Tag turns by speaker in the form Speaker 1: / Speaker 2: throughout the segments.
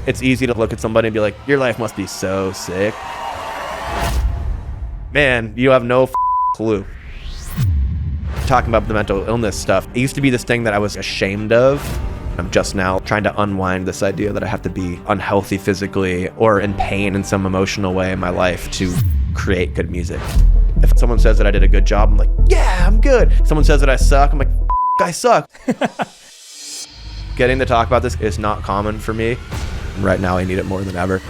Speaker 1: It's easy to look at somebody and be like, your life must be so sick. Man, you have no clue. Talking about the mental illness stuff, it used to be this thing that I was ashamed of. I'm just now trying to unwind this idea that I have to be unhealthy physically or in pain in some emotional way in my life to create good music. If someone says that I did a good job, I'm like, yeah, I'm good. Someone says that I suck, I'm like, I suck. Getting to talk about this is not common for me. Right now, I need it more than ever.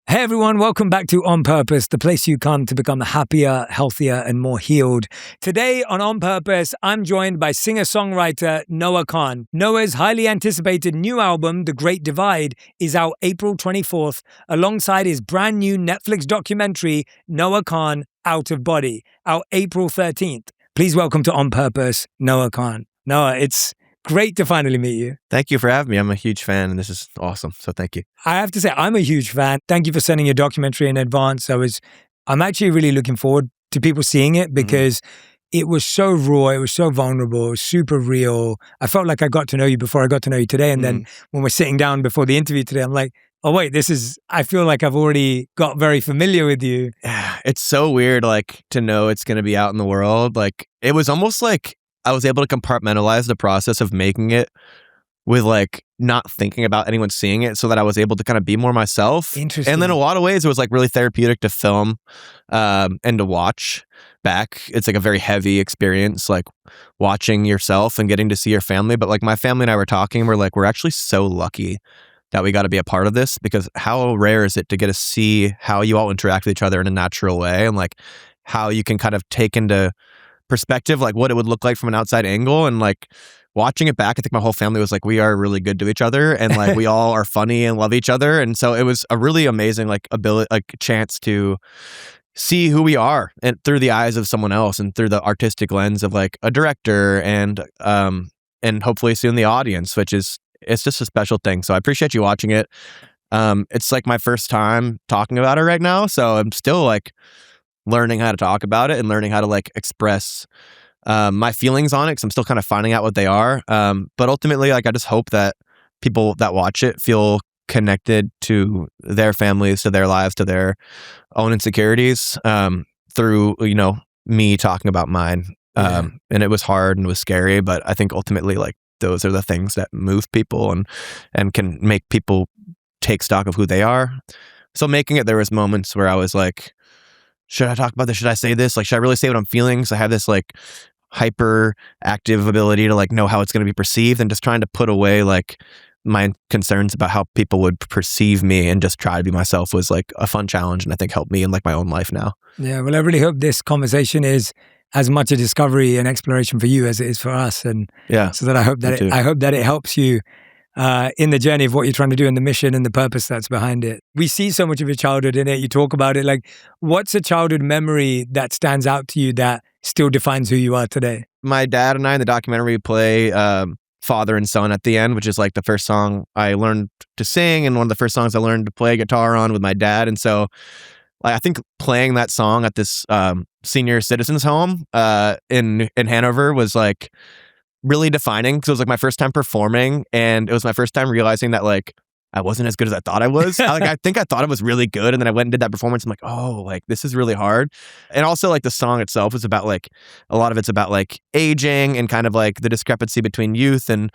Speaker 2: Hey everyone, welcome back to On Purpose, the place you come to become happier, healthier, and more healed. Today on Purpose, I'm joined by singer-songwriter Noah Kahan. Noah's highly anticipated new album, The Great Divide, is out April 24th, alongside his brand new Netflix documentary, Noah Kahan, Out of Body, out April 13th. Please welcome to On Purpose, Noah Kahan. Noah, it's great to finally meet you.
Speaker 1: Thank you for having me. I'm a huge fan and this is awesome. So thank you.
Speaker 2: I have to say, I'm a huge fan. Thank you for sending your documentary in advance. I'm actually really looking forward to people seeing it because it was so raw. It was so vulnerable. It was super real. I felt like I got to know you before I got to know you today. And then when we're sitting down before the interview today, I'm like, oh wait, I feel like I've already got very familiar with you.
Speaker 1: Yeah, it's so weird, like, to know it's going to be out in the world. Like, it was almost like I was able to compartmentalize the process of making it with like not thinking about anyone seeing it so that I was able to kind of be more myself.
Speaker 2: Interesting.
Speaker 1: And then in a lot of ways, it was like really therapeutic to film and to watch back. It's like a very heavy experience, like watching yourself and getting to see your family. But like my family and I were talking, we're like, we're actually so lucky that we got to be a part of this because how rare is it to get to see how you all interact with each other in a natural way and like how you can kind of take into perspective, like what it would look like from an outside angle. And like watching it back, I think my whole family was like, we are really good to each other. And like, we all are funny and love each other. And so it was a really amazing, like chance to see who we are and through the eyes of someone else and through the artistic lens of like a director and hopefully soon the audience, it's just a special thing. So I appreciate you watching it. It's like my first time talking about it right now. So I'm still like learning how to talk about it and learning how to like express my feelings on it because I'm still kind of finding out what they are. But ultimately, like I just hope that people that watch it feel connected to their families, to their lives, to their own insecurities through, me talking about mine. And it was hard and it was scary, but I think ultimately like those are the things that move people and can make people take stock of who they are. So making it, there was moments where I was like, should I talk about this? Should I say this? Like, should I really say what I'm feeling? So I have this like hyper active ability to like know how it's going to be perceived and just trying to put away like my concerns about how people would perceive me and just try to be myself was like a fun challenge and I think helped me in like my own life now.
Speaker 2: Yeah. Well, I really hope this conversation is as much a discovery and exploration for you as it is for us. And so that I hope that it helps you in the journey of what you're trying to do and the mission and the purpose that's behind it. We see so much of your childhood in it. You talk about it. Like, what's a childhood memory that stands out to you that still defines who you are today?
Speaker 1: My dad and I in the documentary play Father and Son at the end, which is like the first song I learned to sing and one of the first songs I learned to play guitar on with my dad. And so I think playing that song at this senior citizens home in Hanover was like really defining because it was like my first time performing and it was my first time realizing that like I wasn't as good as I thought I was. I think I thought it was really good and then I went and did that performance. I'm like, oh, like this is really hard. And also like the song itself is about like a lot of it's about like aging and kind of like the discrepancy between youth and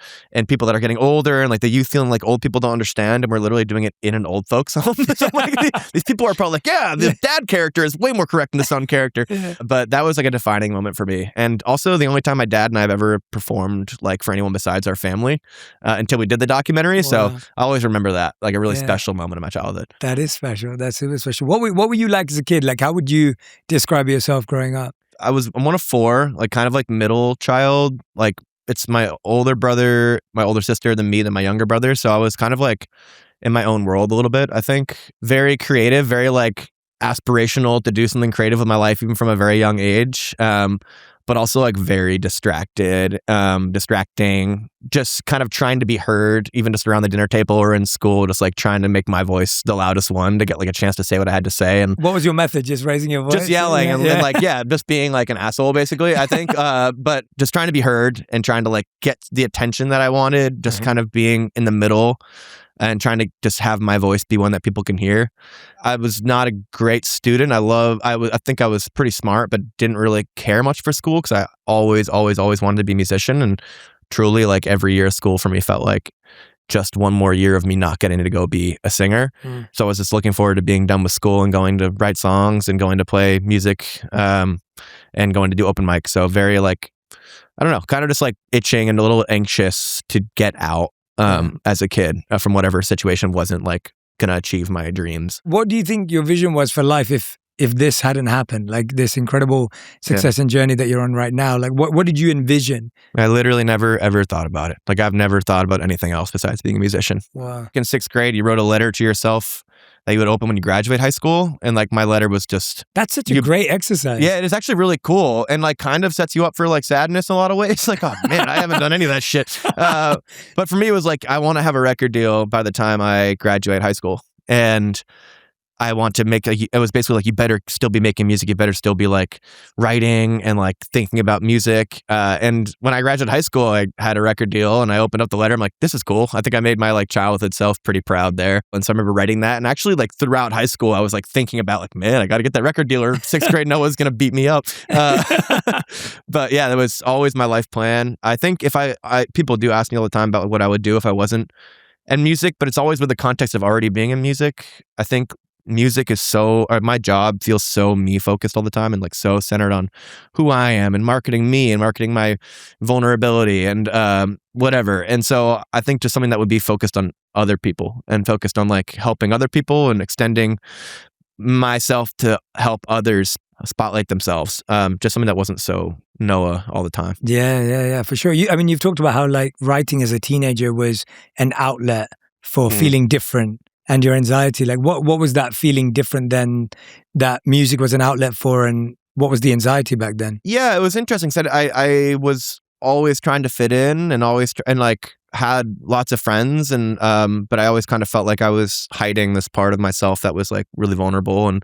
Speaker 1: people that are getting older and like the youth feeling like old people don't understand and we're literally doing it in an old folks home. So like, these people are probably like, yeah, the dad character is way more correct than the son character. But that was like a defining moment for me. And also the only time my dad and I have ever performed like for anyone besides our family until we did the documentary. Wow. So I always remember that, like a really special moment in my childhood.
Speaker 2: That is special. That's super special. What were you like as a kid? Like, how would you describe yourself growing up?
Speaker 1: I'm one of four, like kind of like middle child. Like it's my older brother, my older sister, then me, then my younger brother. So I was kind of like in my own world a little bit, I think. Very creative, very like aspirational to do something creative with my life, even from a very young age. but also like very distracted, distracting, just kind of trying to be heard, even just around the dinner table or in school, just like trying to make my voice the loudest one to get like a chance to say what I had to say. And
Speaker 2: what was your method? Just raising your voice?
Speaker 1: just yelling and like, just being like an asshole basically, I think. But just trying to be heard and trying to like get the attention that I wanted, just kind of being in the middle and trying to just have my voice be one that people can hear. I was not a great student. I think I was pretty smart, but didn't really care much for school because I always wanted to be a musician. And truly, like every year of school for me felt like just one more year of me not getting to go be a singer. So I was just looking forward to being done with school and going to write songs and going to play music and going to do open mic. So very like, I don't know, kind of just like itching and a little anxious to get out as a kid from whatever situation wasn't like gonna achieve my dreams.
Speaker 2: What do you think your vision was for life if this hadn't happened? Like this incredible success and journey that you're on right now. Like what did you envision?
Speaker 1: I literally never ever thought about it. Like I've never thought about anything else besides being a musician.
Speaker 2: Wow.
Speaker 1: In 6th grade, you wrote a letter to yourself that you would open when you graduate high school. And like my letter was just...
Speaker 2: That's such a great exercise.
Speaker 1: Yeah, it is actually really cool and like kind of sets you up for like sadness in a lot of ways. Like, oh man, I haven't done any of that shit. But for me, it was like, I want to have a record deal by the time I graduate high school. And I want to make it was basically like, you better still be making music. You better still be like writing and like thinking about music. And when I graduated high school, I had a record deal and I opened up the letter. I'm like, this is cool. I think I made my like childhood self pretty proud there. And so I remember writing that. And actually like throughout high school, I was like thinking about like, man, I got to get that record deal or 6th grade Noah's going to beat me up. But yeah, that was always my life plan. I think if I people do ask me all the time about what I would do if I wasn't in music, but it's always with the context of already being in music. I think music is my job feels so me focused all the time and like so centered on who I am and marketing me and marketing my vulnerability and whatever. And so I think just something that would be focused on other people and focused on like helping other people and extending myself to help others spotlight themselves. Just something that wasn't so Noah all the time.
Speaker 2: Yeah, for sure. You've talked about how like writing as a teenager was an outlet for feeling different. And your anxiety, like what was that feeling different than that music was an outlet for, and what was the anxiety back then? Yeah,
Speaker 1: it was interesting. So I was always trying to fit in and always and like had lots of friends and but I always kind of felt like I was hiding this part of myself that was like really vulnerable and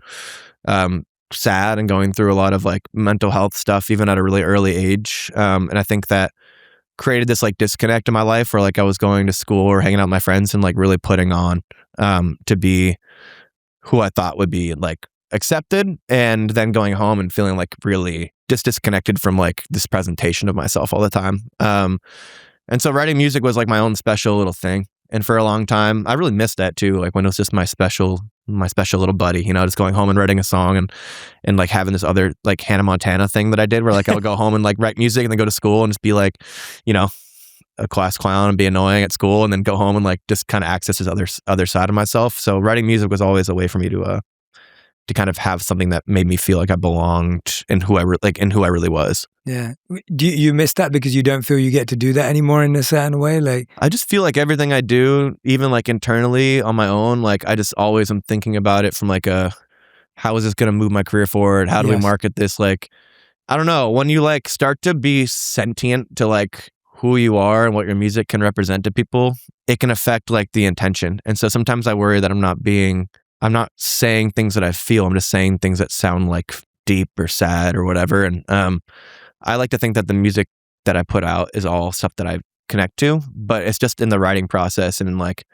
Speaker 1: sad and going through a lot of like mental health stuff even at a really early age. And I think that created this like disconnect in my life where like I was going to school or hanging out with my friends and like really putting on to be who I thought would be like accepted, and then going home and feeling like really just disconnected from like this presentation of myself all the time. And so writing music was like my own special little thing. And for a long time, I really missed that too. Like when it was just my special little buddy, just going home and writing a song and like having this other like Hannah Montana thing that I did where like I would go home and like write music and then go to school and just be like, a class clown and be annoying at school and then go home and like just kind of access this other side of myself. So writing music was always a way for me to kind of have something that made me feel like I belonged in who I really was.
Speaker 2: Yeah. Do you miss that because you don't feel you get to do that anymore in a certain way? Like
Speaker 1: I just feel like everything I do, even like internally on my own, like I just always am thinking about it from like how is this going to move my career forward? How do we market this? Like, I don't know. When you like start to be sentient to like who you are and what your music can represent to people, it can affect like the intention. And so sometimes I worry that I'm not saying things that I feel. I'm just saying things that sound like deep or sad or whatever. And I like to think that the music that I put out is all stuff that I connect to, but it's just in the writing process and in like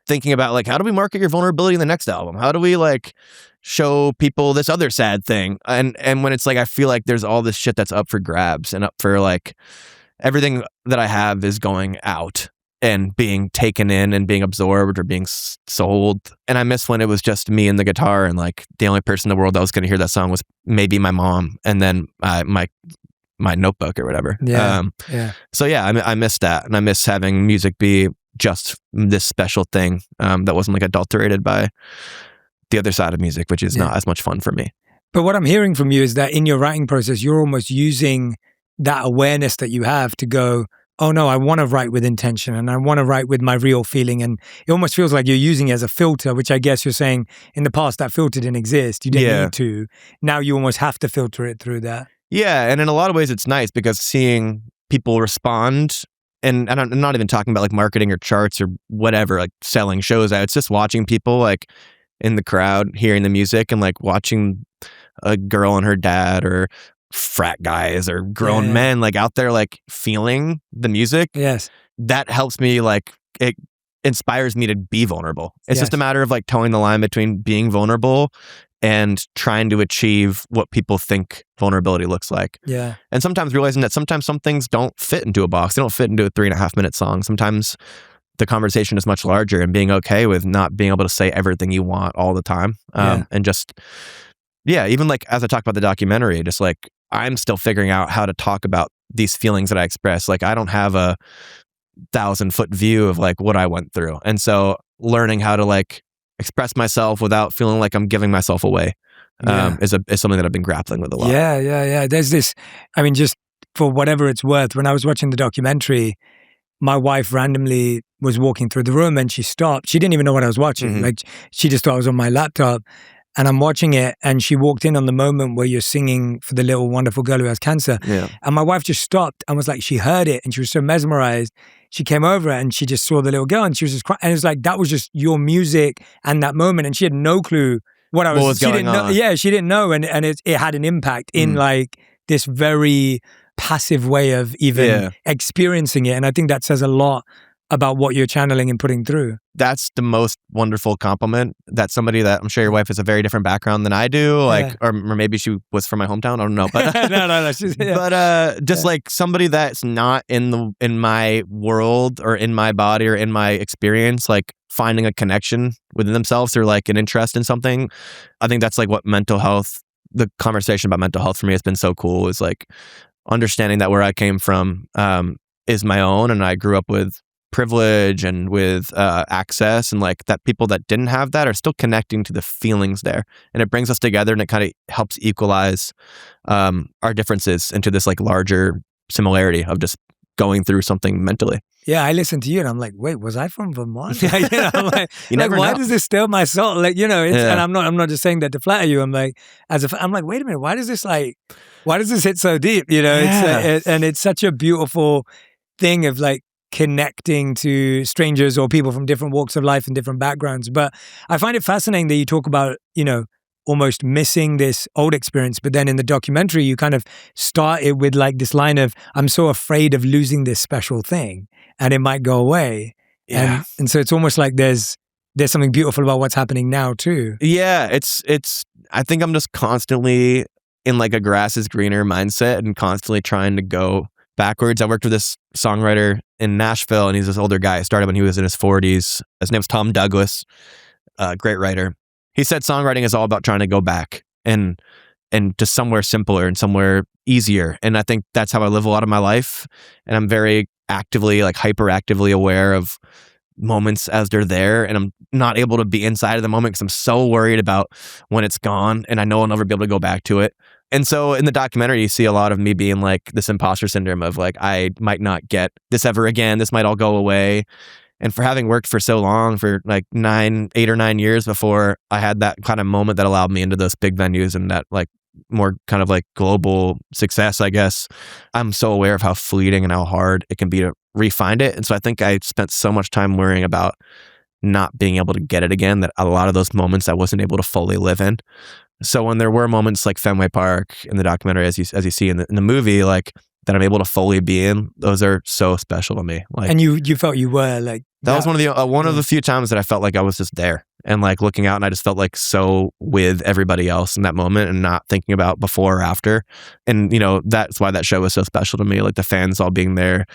Speaker 1: thinking about like, how do we market your vulnerability in the next album? How do we like show people this other sad thing? And when it's like, I feel like there's all this shit that's up for grabs and up for like, everything that I have is going out and being taken in and being absorbed or being sold. And I miss when it was just me and the guitar and like the only person in the world that was going to hear that song was maybe my mom and then my notebook or whatever. So yeah, I miss that. And I miss having music be just this special thing that wasn't like adulterated by the other side of music, which is not as much fun for me.
Speaker 2: But what I'm hearing from you is that in your writing process, you're almost using that awareness that you have to go, oh no, I want to write with intention and I want to write with my real feeling. And it almost feels like you're using it as a filter, which I guess you're saying in the past that filter didn't exist. You didn't need to. Now you almost have to filter it through that.
Speaker 1: Yeah, and in a lot of ways it's nice because seeing people respond, and I'm not even talking about like marketing or charts or whatever, like selling shows out. It's just watching people like in the crowd, hearing the music, and like watching a girl and her dad or frat guys or grown men like out there like feeling the music.
Speaker 2: Yes.
Speaker 1: That helps me, like it inspires me to be vulnerable. It's just a matter of like towing the line between being vulnerable and trying to achieve what people think vulnerability looks like.
Speaker 2: Yeah.
Speaker 1: And sometimes realizing that sometimes some things don't fit into a box. They don't fit into a 3.5 minute song. Sometimes the conversation is much larger, and being okay with not being able to say everything you want all the time. And just, even like as I talked about the documentary, just like I'm still figuring out how to talk about these feelings that I express. Like I don't have a 1,000-foot view of like what I went through. And so learning how to like express myself without feeling like I'm giving myself away is something that I've been grappling with a lot.
Speaker 2: Yeah. There's this, I mean, just for whatever it's worth, when I was watching the documentary, my wife randomly was walking through the room and she stopped. She didn't even know what I was watching.
Speaker 1: Mm-hmm.
Speaker 2: Like she just thought I was on my laptop. And I'm watching it, and she walked in on the moment where you're singing for the little wonderful girl who has cancer.
Speaker 1: Yeah.
Speaker 2: And my wife just stopped and was like, she heard it and she was so mesmerized. She came over and she just saw the little girl and she was just crying. And it was like, that was just your music and that moment. And she had no clue what was
Speaker 1: going
Speaker 2: didn't
Speaker 1: on.
Speaker 2: Know. Yeah, she didn't know. And it had an impact in like this very passive way of even experiencing it. And I think that says a lot about what you're channeling and putting through.
Speaker 1: That's the most wonderful compliment. That somebody that, I'm sure your wife has a very different background than I do, like, or maybe she was from my hometown. I don't know, but
Speaker 2: no.
Speaker 1: But just like somebody that's not in my world or in my body or in my experience, like finding a connection within themselves or like an interest in something. I think that's like what mental health. The conversation about mental health for me has been so cool. Is like understanding that where I came from is my own, and I grew up with privilege and with access, and like that people that didn't have that are still connecting to the feelings there, and it brings us together, and it kind of helps equalize our differences into this like larger similarity of just going through something mentally.
Speaker 2: Yeah, I listened to you and I'm like, wait, was I from Vermont? Like,
Speaker 1: you never
Speaker 2: why
Speaker 1: know.
Speaker 2: does this stir my soul? Like, and I'm not just saying that to flatter you. I'm like, I'm like, wait a minute, why does this hit so deep? It's such a beautiful thing of like connecting to strangers or people from different walks of life and different backgrounds. But I find it fascinating that you talk about, almost missing this old experience. But then in the documentary, you kind of started with like this line of, I'm so afraid of losing this special thing and it might go away.
Speaker 1: Yeah.
Speaker 2: And so it's almost like there's something beautiful about what's happening now too.
Speaker 1: Yeah, it's I think I'm just constantly in like a grass is greener mindset and constantly trying to go backwards. I worked with this songwriter in Nashville, and he's this older guy. I started when he was in his 40s. His name's Tom Douglas, great writer. He said songwriting is all about trying to go back and to somewhere simpler and somewhere easier. And I think that's how I live a lot of my life. And I'm very actively, like hyperactively aware of moments as they're there. And I'm not able to be inside of the moment because I'm so worried about when it's gone, and I know I'll never be able to go back to it. And so in the documentary, you see a lot of me being like this imposter syndrome of like, I might not get this ever again. This might all go away. And for having worked for so long, for like 8 or 9 years before I had that kind of moment that allowed me into those big venues and that like more kind of like global success, I guess, I'm so aware of how fleeting and how hard it can be to re-find it. And so I think I spent so much time worrying about not being able to get it again, that a lot of those moments I wasn't able to fully live in. So when there were moments like Fenway Park in the documentary, as you see in the movie, like that I'm able to fully be in, those are so special to me. Like,
Speaker 2: and you felt you were like
Speaker 1: that was one of the few times that I felt like I was just there and like looking out, and I just felt like so with everybody else in that moment and not thinking about before or after. And that's why that show was so special to me. Like the fans all being there,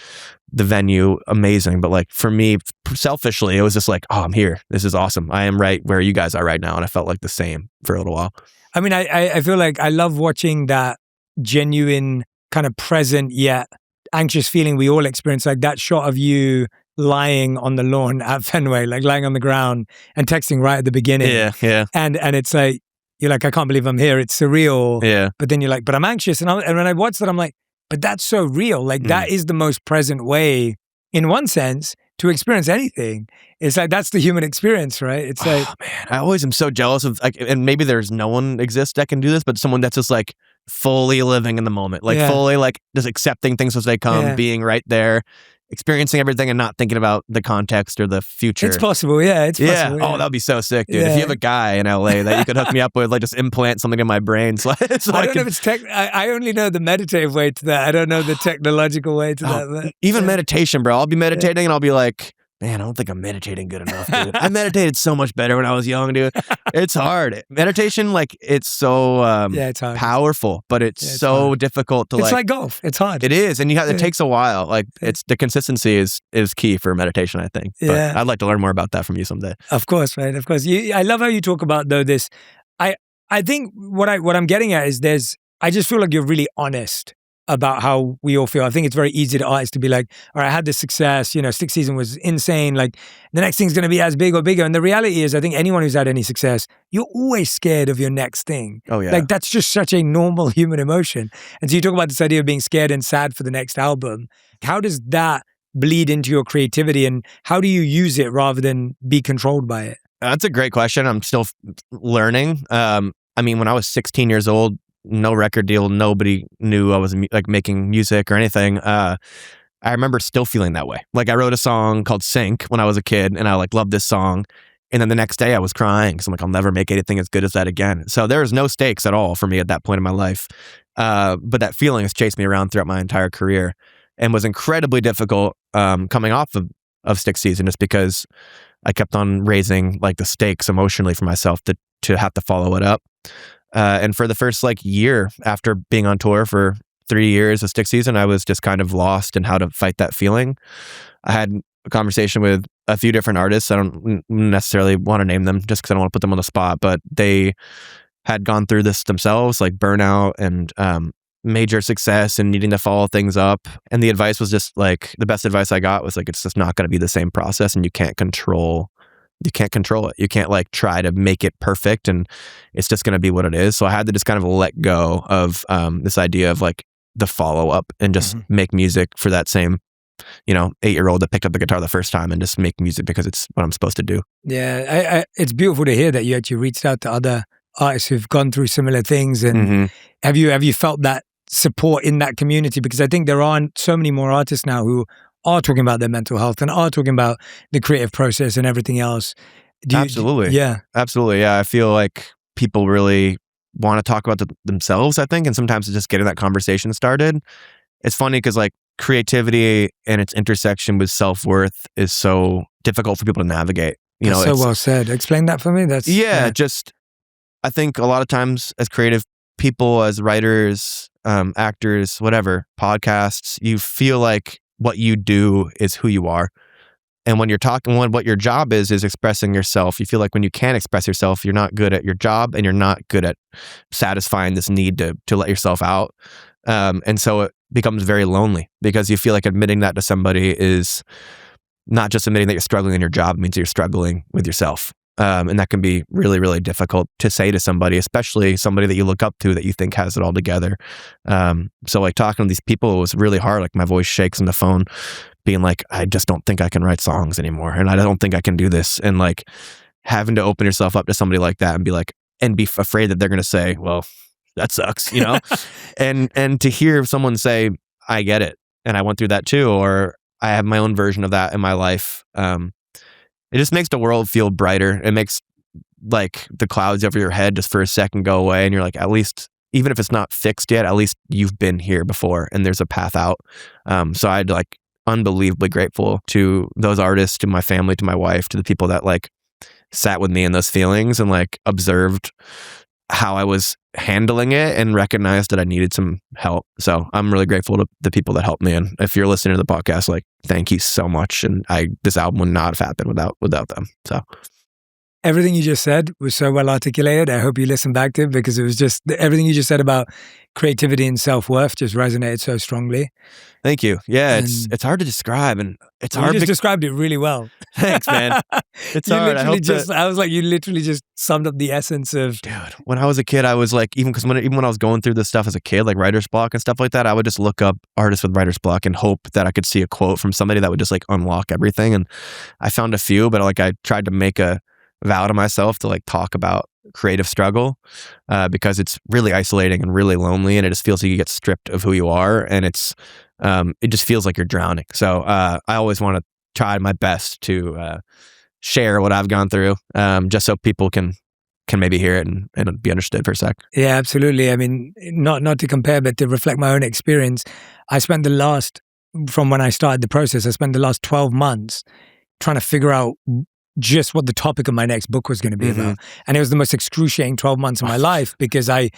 Speaker 1: the venue, amazing. But like for me, selfishly, it was just like, oh, I'm here. This is awesome. I am right where you guys are right now. And I felt like the same for a little while.
Speaker 2: I mean, I feel like I love watching that genuine kind of present yet anxious feeling we all experience, like that shot of you lying on the lawn at Fenway, like lying on the ground and texting right at the beginning.
Speaker 1: Yeah.
Speaker 2: And it's like, you're like, I can't believe I'm here. It's surreal.
Speaker 1: Yeah.
Speaker 2: But then you're like, but I'm anxious. And when I watched that, I'm like, but that's so real. Like that is the most present way, in one sense, to experience anything. It's like, that's the human experience, right? It's like,
Speaker 1: man, I always am so jealous of, like, and maybe there's no one exists that can do this, but someone that's just like fully living in the moment, like fully like just accepting things as they come, being right there, experiencing everything and not thinking about the context or the future.
Speaker 2: It's possible, it's possible.
Speaker 1: Oh, that'd be so sick, dude. If you have a guy in LA that you could hook me up with, like just implant something in my brain. So I don't
Speaker 2: know if it's I only know the meditative way to that. I don't know the technological way to that. But,
Speaker 1: even meditation, bro. I'll be meditating and I'll be like, man, I don't think I'm meditating good enough, dude. I meditated so much better when I was young, dude. It's hard. Meditation, like, it's so
Speaker 2: it's hard.
Speaker 1: powerful, but it's so hard. Difficult to
Speaker 2: It's like golf. It's hard.
Speaker 1: It is, and it takes a while. Like, it's the consistency is key for meditation, I think. But I'd like to learn more about that from you someday.
Speaker 2: Of course, right? Of course. I love how you talk about though this. I think what I'm getting at is I just feel like you're really honest about how we all feel. I think it's very easy to artists to be like, all right, I had this success, Sixth Season was insane, like the next thing's going to be as big or bigger. And the reality is, I think anyone who's had any success, you're always scared of your next thing.
Speaker 1: Oh yeah.
Speaker 2: Like that's just such a normal human emotion. And so you talk about this idea of being scared and sad for the next album. How does that bleed into your creativity and how do you use it rather than be controlled by it?
Speaker 1: That's a great question. I'm still learning. I mean, when I was 16 years old, no record deal, nobody knew I was like making music or anything. I remember still feeling that way. Like I wrote a song called Sync when I was a kid and I like loved this song. And then the next day I was crying. So I'm like, I'll never make anything as good as that again. So there was no stakes at all for me at that point in my life. But that feeling has chased me around throughout my entire career and was incredibly difficult coming off of Sixth Season just because I kept on raising like the stakes emotionally for myself to have to follow it up. And for the first like year after being on tour for 3 years of Sixth Season, I was just kind of lost in how to fight that feeling. I had a conversation with a few different artists. I don't necessarily want to name them just because I don't want to put them on the spot, but they had gone through this themselves, like burnout and major success and needing to follow things up. And the advice was just like, the best advice I got was like, it's just not going to be the same process and you can't control it. You can't like try to make it perfect and it's just going to be what it is. So I had to just kind of let go of this idea of like the follow up and just make music for that same, 8-year-old that picked up the guitar the first time and just make music because it's what I'm supposed to do.
Speaker 2: Yeah. It's beautiful to hear that you actually reached out to other artists who've gone through similar things. And have you felt that support in that community? Because I think there aren't so many more artists now who are talking about their mental health and are talking about the creative process and everything else.
Speaker 1: Absolutely. Yeah. I feel like people really want to talk about themselves, I think, and sometimes it's just getting that conversation started. It's funny because like creativity and its intersection with self-worth is so difficult for people to navigate.
Speaker 2: That's so well said. Explain that for me.
Speaker 1: Just I think a lot of times as creative people, as writers, actors, whatever, podcasts, you feel like what you do is who you are. And when you're talking, what your job is expressing yourself. You feel like when you can't express yourself, you're not good at your job and you're not good at satisfying this need to let yourself out. And so it becomes very lonely because you feel like admitting that to somebody is not just admitting that you're struggling in your job, it means you're struggling with yourself. And that can be really, really difficult to say to somebody, especially somebody that you look up to that you think has it all together. So like talking to these people was really hard. Like my voice shakes on the phone being like, I just don't think I can write songs anymore. And I don't think I can do this. And like having to open yourself up to somebody like that and be like, and be afraid that they're going to say, well, that sucks, and to hear someone say, I get it. And I went through that too, or I have my own version of that in my life. It just makes the world feel brighter. It makes like the clouds over your head just for a second go away. And you're like, at least, even if it's not fixed yet, at least you've been here before and there's a path out. So I'd like unbelievably grateful to those artists, to my family, to my wife, to the people that like sat with me in those feelings and like observed how I was handling it and recognized that I needed some help. So I'm really grateful to the people that helped me. And if you're listening to the podcast, like, thank you so much. And this album would not have happened without them. So
Speaker 2: everything you just said was so well articulated. I hope you listen back to it because it was just everything you just said about creativity and self-worth just resonated so strongly.
Speaker 1: Thank you. Yeah, it's hard to describe, and it's hard.
Speaker 2: You just described it really well.
Speaker 1: Thanks, man. It's hard.
Speaker 2: I was like, you literally just summed up the essence of.
Speaker 1: Dude, when I was a kid, I was like, even when I was going through this stuff as a kid, like writer's block and stuff like that, I would just look up artists with writer's block and hope that I could see a quote from somebody that would just like unlock everything. And I found a few, but like I tried to make a vow to myself to like talk about creative struggle because it's really isolating and really lonely, and it just feels like you get stripped of who you are, and it just feels like you're drowning. So I always want to try my best to share what I've gone through, just so people can maybe hear it and be understood for a sec.
Speaker 2: Yeah, absolutely. I mean, not to compare, but to reflect my own experience. From when I started the process, I spent the last 12 months trying to figure out just what the topic of my next book was going to be about. And it was the most excruciating 12 months of my life because I've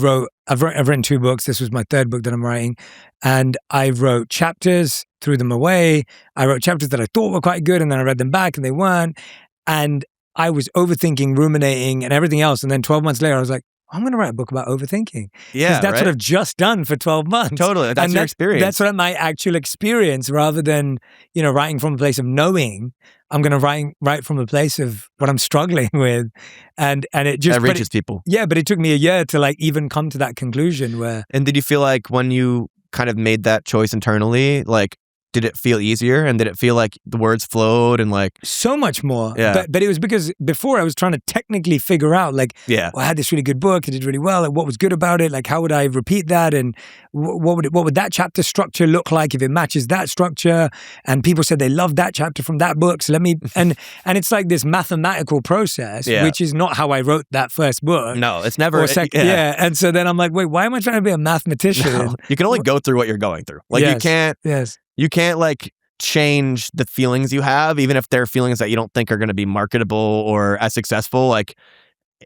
Speaker 2: written 2 books. This was my 3rd book that I'm writing. And I wrote chapters, threw them away. I wrote chapters that I thought were quite good, and then I read them back and they weren't. And I was overthinking, ruminating, and everything else. And then 12 months later, I was like, I'm going to write a book about overthinking.
Speaker 1: Yeah,
Speaker 2: that's what I've just done for 12 months.
Speaker 1: Totally. That's your experience.
Speaker 2: That's what my actual experience, rather than, writing from a place of knowing. I'm going to write from a place of what I'm struggling with. And it just...
Speaker 1: That reaches people.
Speaker 2: Yeah, but it took me a year to like even come to that conclusion where...
Speaker 1: And did you feel like when you kind of made that choice internally, like, did it feel easier, and did it feel like the words flowed and like
Speaker 2: so much more?
Speaker 1: Yeah.
Speaker 2: But it was because before I was trying to technically figure out like,
Speaker 1: yeah,
Speaker 2: well, I had this really good book, I did really well, like what was good about it, like how would I repeat that, and what would that chapter structure look like if it matches that structure? And people said they loved that chapter from that book, so let me and it's like this mathematical process, which is not how I wrote that first book.
Speaker 1: No, it's never.
Speaker 2: Yeah, and so then I'm like, wait, why am I trying to be a mathematician?
Speaker 1: No, you can only go through what you're going through. Like you can't.
Speaker 2: Yes.
Speaker 1: You can't like change the feelings you have, even if they're feelings that you don't think are going to be marketable or as successful. Like,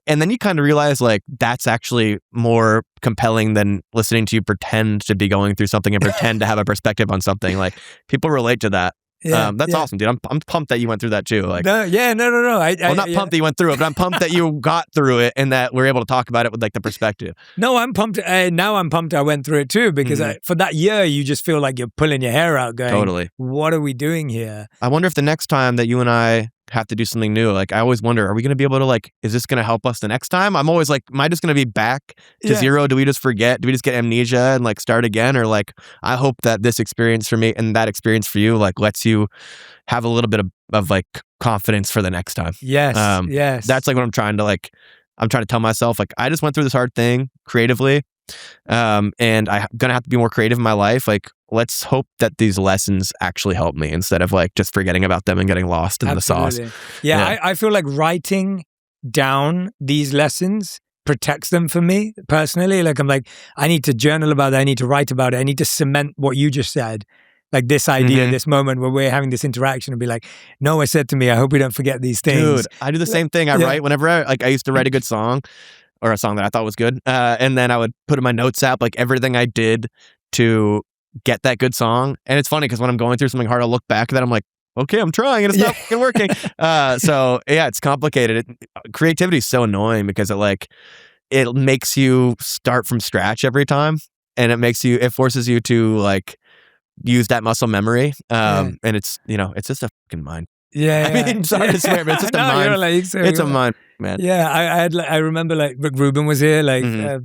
Speaker 1: and then you kind of realize like that's actually more compelling than listening to you pretend to be going through something and pretend to have a perspective on something. Like people relate to that. That's awesome, dude. I'm pumped that you went through that too. Like,
Speaker 2: no.
Speaker 1: Well, not pumped that you went through it, but I'm pumped that you got through it and that we're able to talk about it with like the perspective.
Speaker 2: No, I'm pumped. Now I'm pumped I went through it too, because for that year, you just feel like you're pulling your hair out going,
Speaker 1: totally,
Speaker 2: what are we doing here?
Speaker 1: I wonder if the next time that you and I have to do something new, like I always wonder, are we going to be able to like, is this going to help us the next time? I'm always like, am I just going to be back to zero? Do we just forget? Do we just get amnesia and like start again? Or like, I hope that this experience for me and that experience for you like lets you have a little bit of like confidence for the next time.
Speaker 2: Yes. Yes.
Speaker 1: That's like what I'm trying to tell myself, like I just went through this hard thing creatively. And I'm going to have to be more creative in my life. Like, let's hope that these lessons actually help me instead of like just forgetting about them and getting lost in the sauce.
Speaker 2: Yeah. I feel like writing down these lessons protects them for me personally. Like I'm like, I need to journal about it. I need to write about it. I need to cement what you just said. Like this idea, this moment where we're having this interaction and be like, Noah said to me, I hope we don't forget these things.
Speaker 1: Dude, I do the same thing. I write whenever I used to write a good song or a song that I thought was good. And then I would put in my notes app, like everything I did to get that good song. And it's funny because when I'm going through something hard, I'll look back at that. I'm like, okay, I'm trying and it's not fucking working. So yeah, it's complicated. Creativity is so annoying because it makes you start from scratch every time. And it forces you to like use that muscle memory. And it's just a fucking mind.
Speaker 2: Yeah.
Speaker 1: I mean, sorry to swear, but it's just a mind. It's a mind, man.
Speaker 2: Yeah, I remember like Rick Rubin was here like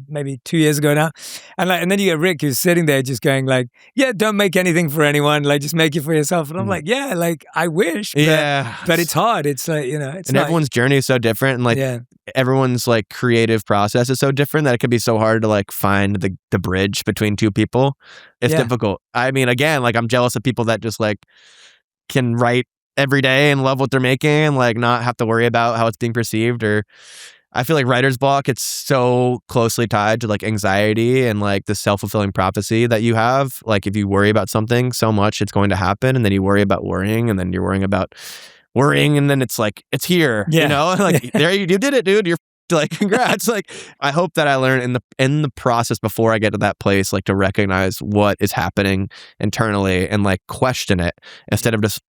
Speaker 2: maybe 2 years ago now, and then you get Rick who's sitting there just going like, yeah, don't make anything for anyone, like just make it for yourself. And I'm like, yeah, like I wish, but it's hard. It's like it's
Speaker 1: and everyone's journey is so different, and like everyone's like creative process is so different that it can be so hard to like find the bridge between two people. It's difficult. I mean, again, like I'm jealous of people that just like can write every day and love what they're making and like not have to worry about how it's being perceived. Or I feel like writer's block, it's so closely tied to like anxiety and like the self-fulfilling prophecy that you have. Like if you worry about something so much, it's going to happen, and then you worry about worrying, and then you're worrying about worrying, and then it's like it's here, like there you did it, dude. You're like, congrats. Like I hope that I learn in the process before I get to that place, like to recognize what is happening internally and like question it instead of just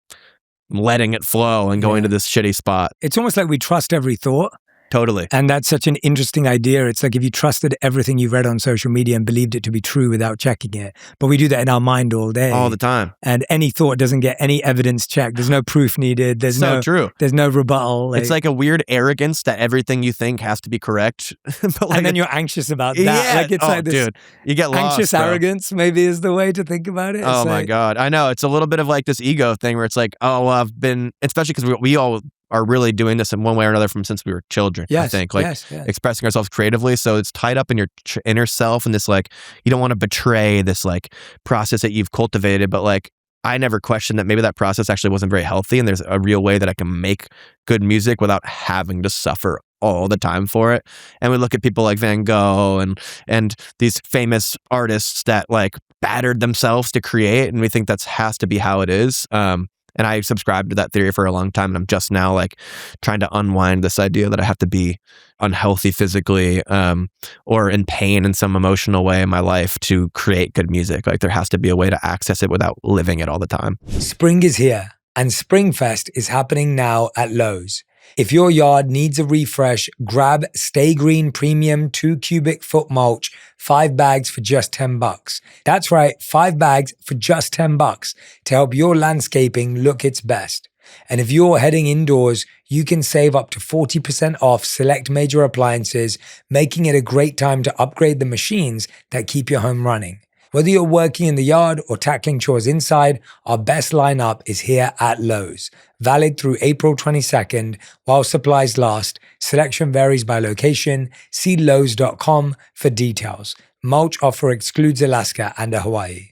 Speaker 1: letting it flow and going to this shitty spot.
Speaker 2: It's almost like we trust every thought.
Speaker 1: Totally.
Speaker 2: And that's such an interesting idea. It's like if you trusted everything you read on social media and believed it to be true without checking it. But we do that in our mind all day.
Speaker 1: All the time.
Speaker 2: And any thought doesn't get any evidence checked. There's no proof needed. There's
Speaker 1: true.
Speaker 2: There's no rebuttal.
Speaker 1: It's like a weird arrogance that everything you think has to be correct.
Speaker 2: But like and then you're anxious about that.
Speaker 1: Yeah.
Speaker 2: Like it's like this
Speaker 1: dude, you get lost,
Speaker 2: anxious arrogance maybe is the way to think about it.
Speaker 1: Oh my God. I know. It's a little bit of like this ego thing where it's like, oh, well, I've been, especially because we all are really doing this in one way or another from since we were children. I think expressing ourselves creatively. So it's tied up in your inner self, and this like, you don't want to betray this like process that you've cultivated, but like, I never questioned that maybe that process actually wasn't very healthy, and there's a real way that I can make good music without having to suffer all the time for it. And we look at people like Van Gogh and these famous artists that like battered themselves to create, and we think that's has to be how it is. And I subscribed to that theory for a long time, and I'm just now like trying to unwind this idea that I have to be unhealthy physically or in pain in some emotional way in my life to create good music. Like there has to be a way to access it without living it all the time.
Speaker 2: Spring is here, and Springfest is happening now at Lowe's. If your yard needs a refresh, grab Stay Green Premium 2 cubic foot mulch, 5 bags for just $10. That's right, 5 bags for just $10 to help your landscaping look its best. And if you're heading indoors, you can save up to 40% off select major appliances, making it a great time to upgrade the machines that keep your home running. Whether you're working in the yard or tackling chores inside, our best lineup is here at Lowe's. Valid through April 22nd while supplies last. Selection varies by location. See Lowes.com for details. Mulch offer excludes Alaska and Hawaii.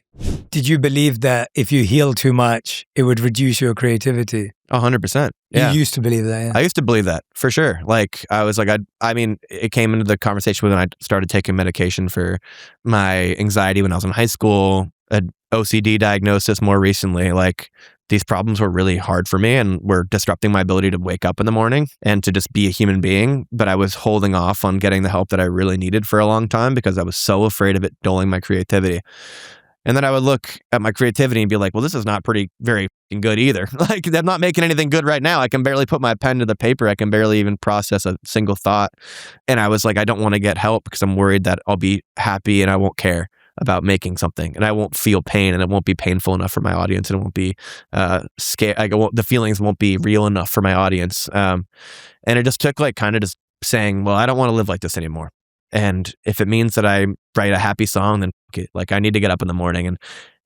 Speaker 2: Did you believe that if you heal too much, it would reduce your creativity?
Speaker 1: 100%. Yeah.
Speaker 2: You used to believe that, yeah.
Speaker 1: I used to believe that for sure. Like I was like, I mean, it came into the conversation when I started taking medication for my anxiety when I was in high school, an OCD diagnosis more recently. Like these problems were really hard for me and were disrupting my ability to wake up in the morning and to just be a human being. But I was holding off on getting the help that I really needed for a long time because I was so afraid of it dulling my creativity. And then I would look at my creativity and be like, well, this is not very good either. Like, I'm not making anything good right now. I can barely put my pen to the paper. I can barely even process a single thought. And I was like, I don't want to get help because I'm worried that I'll be happy and I won't care about making something and I won't feel pain and it won't be painful enough for my audience and it won't be scared. The feelings won't be real enough for my audience. And it just took like kind of just saying, well, I don't want to live like this anymore. And if it means that I write a happy song, then like I need to get up in the morning.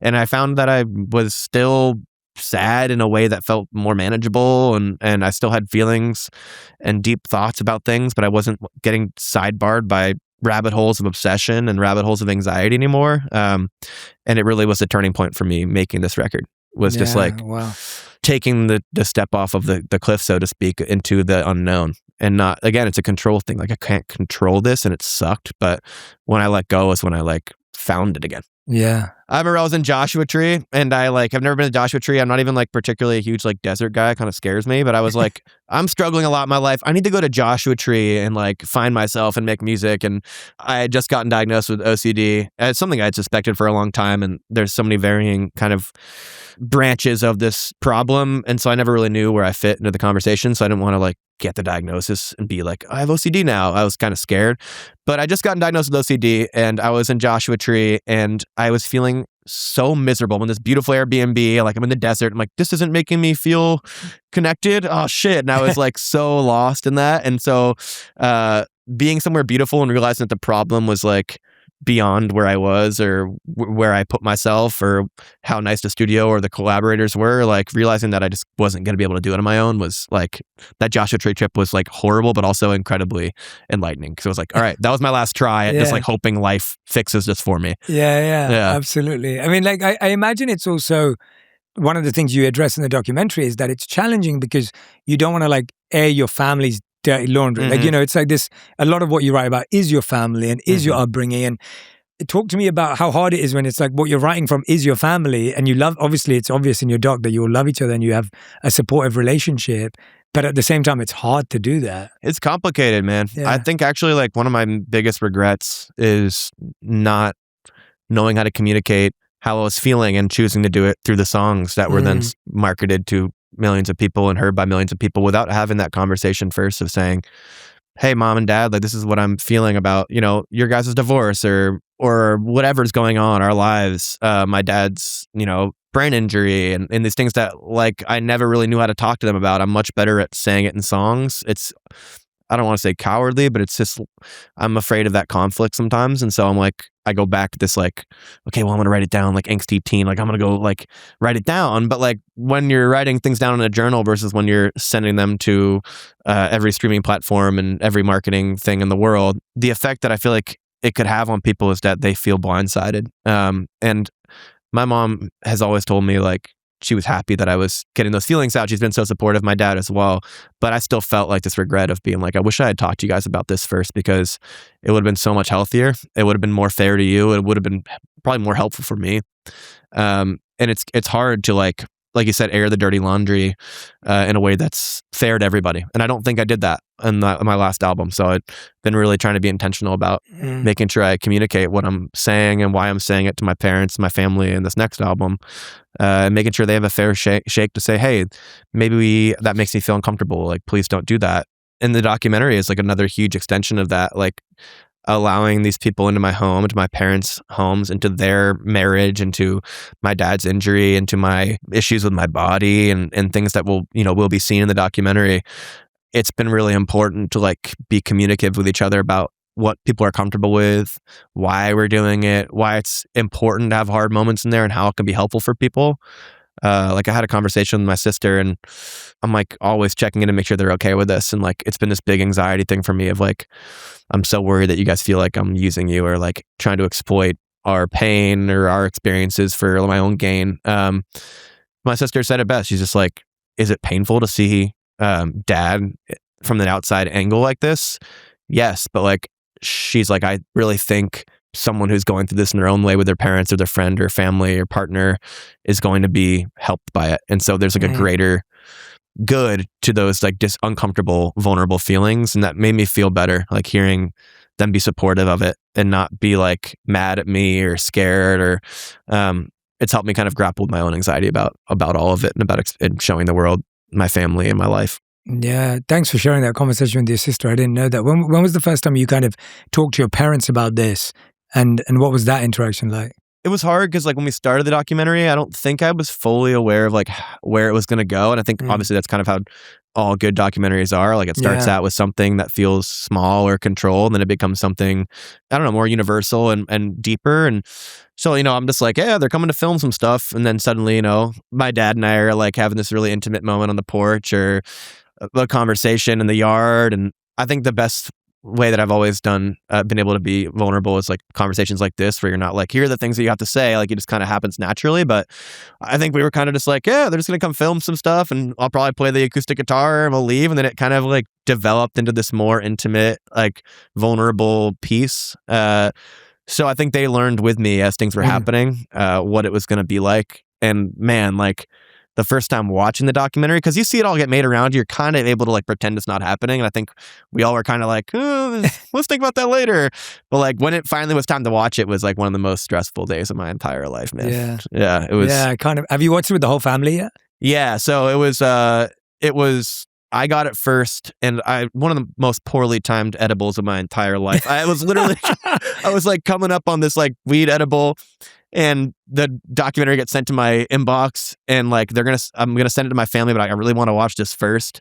Speaker 1: And I found that I was still sad in a way that felt more manageable. And I still had feelings and deep thoughts about things, but I wasn't getting sidebarred by rabbit holes of obsession and rabbit holes of anxiety anymore. And it really was a turning point for me making this record. Was just like taking the step off of the cliff, so to speak, into the unknown. And not, again, it's a control thing. Like I can't control this and it sucked. But when I let go is when I like found it again.
Speaker 2: Yeah.
Speaker 1: I remember I was in Joshua Tree and I've never been to Joshua Tree. I'm not even like particularly a huge like desert guy. It kind of scares me, but I was like, I'm struggling a lot in my life. I need to go to Joshua Tree and like find myself and make music. And I had just gotten diagnosed with OCD. It's something I had suspected for a long time. And there's so many varying kind of branches of this problem. And so I never really knew where I fit into the conversation. So I didn't want to like get the diagnosis and be like, I have OCD now. I was kind of scared, but I just gotten diagnosed with OCD and I was in Joshua Tree and I was feeling so miserable in this beautiful Airbnb. Like I'm in the desert. I'm like, this isn't making me feel connected. Oh shit. And I was like so lost in that. And so being somewhere beautiful and realizing that the problem was like beyond where I was or where I put myself or how nice the studio or the collaborators were, like realizing that I just wasn't going to be able to do it on my own was like, that Joshua Tree trip was like horrible, but also incredibly enlightening. Because it was like, all right, that was my last try at just like hoping life fixes this for me.
Speaker 2: Yeah, absolutely. I mean, like, I imagine it's also one of the things you address in the documentary is that it's challenging because you don't want to like air your family's dirty laundry.
Speaker 1: Mm-hmm.
Speaker 2: Like, you know, it's like this, a lot of what you write about is your family and is your upbringing. And talk to me about how hard it is when it's like what you're writing from is your family and you love, obviously it's obvious in your doc that you all love each other and you have a supportive relationship. But at the same time, it's hard to do that.
Speaker 1: It's complicated, man. Yeah. I think actually like one of my biggest regrets is not knowing how to communicate how I was feeling and choosing to do it through the songs that were then marketed to millions of people and heard by millions of people without having that conversation first of saying, hey, mom and dad, like this is what I'm feeling about, you know, your guys' divorce or whatever's going on in our lives. My dad's, you know, brain injury and these things that like I never really knew how to talk to them about. I'm much better at saying it in songs. I don't want to say cowardly, but it's just, I'm afraid of that conflict sometimes. And so I'm like, I go back to this like, okay, well, I'm going to write it down like angsty teen. Like I'm going to go like write it down. But like when you're writing things down in a journal versus when you're sending them to every streaming platform and every marketing thing in the world, the effect that I feel like it could have on people is that they feel blindsided. And my mom has always told me like, she was happy that I was getting those feelings out. She's been so supportive, my dad as well. But I still felt like this regret of being like, I wish I had talked to you guys about this first, because it would have been so much healthier. It would have been more fair to you. It would have been probably more helpful for me. And it's hard to like you said, air the dirty laundry in a way that's fair to everybody. And I don't think I did that in my last album. So I've been really trying to be intentional about making sure I communicate what I'm saying and why I'm saying it to my parents, my family in this next album. And making sure they have a fair shake to say, hey, maybe that makes me feel uncomfortable. Like, please don't do that. And the documentary is like another huge extension of that. Like, allowing these people into my home, into my parents' homes, into their marriage, into my dad's injury, into my issues with my body, and things that will be seen in the documentary. It's been really important to like be communicative with each other about what people are comfortable with, why we're doing it, why it's important to have hard moments in there, and how it can be helpful for people. Like I had a conversation with my sister, and I'm like always checking in to make sure they're okay with this. And like, it's been this big anxiety thing for me of like, I'm so worried that you guys feel like I'm using you or like trying to exploit our pain or our experiences for my own gain. My sister said it best. She's just like, is it painful to see dad from the outside angle like this? Yes. But like, she's like, I really think someone who's going through this in their own way with their parents or their friend or family or partner is going to be helped by it. And so there's like a greater good to those like uncomfortable, vulnerable feelings. And that made me feel better, like hearing them be supportive of it and not be like mad at me or scared, or it's helped me kind of grapple with my own anxiety about all of it and about and showing the world my family and my life.
Speaker 2: Yeah, thanks for sharing that conversation with your sister. I didn't know that. When was the first time you kind of talked to your parents about this? And what was that interaction like?
Speaker 1: It was hard because like when we started the documentary, I don't think I was fully aware of like where it was going to go. And I think obviously that's kind of how all good documentaries are. Like it starts out with something that feels small or controlled, and then it becomes something, I don't know, more universal and deeper. And so, I'm just like, yeah, they're coming to film some stuff. And then suddenly, my dad and I are like having this really intimate moment on the porch or a conversation in the yard. And I think the best way that I've always been able to be vulnerable is like conversations like this, where you're not like, here are the things that you have to say. Like it just kind of happens naturally. But I think we were kind of just like, yeah, they're just going to come film some stuff and I'll probably play the acoustic guitar and we'll leave. And then it kind of like developed into this more intimate, like vulnerable piece. So I think they learned with me as things were happening, what it was going to be like. And man, like the first time watching the documentary, because you see it all get made around you, you're kind of able to like pretend it's not happening. And I think we all were kind of like, oh, let's think about that later. But like when it finally was time to watch, it was like one of the most stressful days of my entire life, man. Yeah, it was.
Speaker 2: Yeah, kind of. Have you watched it with the whole family yet?
Speaker 1: Yeah, so it was. I got it first, and one of the most poorly timed edibles of my entire life. I was literally, I was like coming up on this like weed edible, and the documentary gets sent to my inbox, and like I'm gonna send it to my family, but I really want to watch this first.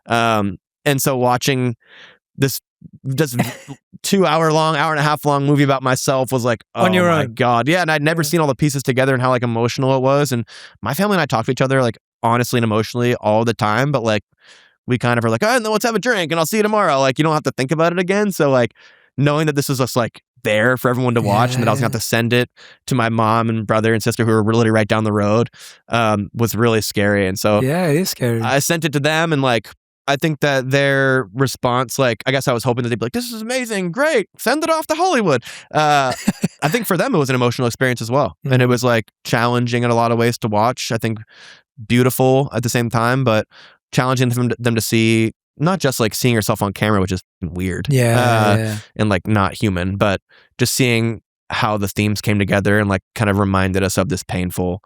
Speaker 1: And so watching this just 2 hour long, hour and a half long movie about myself was like, oh my God. Yeah. And I'd never seen all the pieces together and how like emotional it was. And my family and I talk to each other like honestly and emotionally all the time, but like we kind of are like, oh, no, let's have a drink and I'll see you tomorrow. Like you don't have to think about it again. So like knowing that this was just like there for everyone to watch and that I was going to have to send it to my mom and brother and sister who were literally right down the road was really scary. And so
Speaker 2: yeah, it is scary.
Speaker 1: I sent it to them, and like I think that their response, like I guess I was hoping that they'd be like, this is amazing, great, send it off to Hollywood. I think for them it was an emotional experience as well. And it was like challenging in a lot of ways to watch. I think beautiful at the same time, but challenging them to see, not just like seeing yourself on camera, which is weird, and like not human, but just seeing how the themes came together and like kind of reminded us of this painful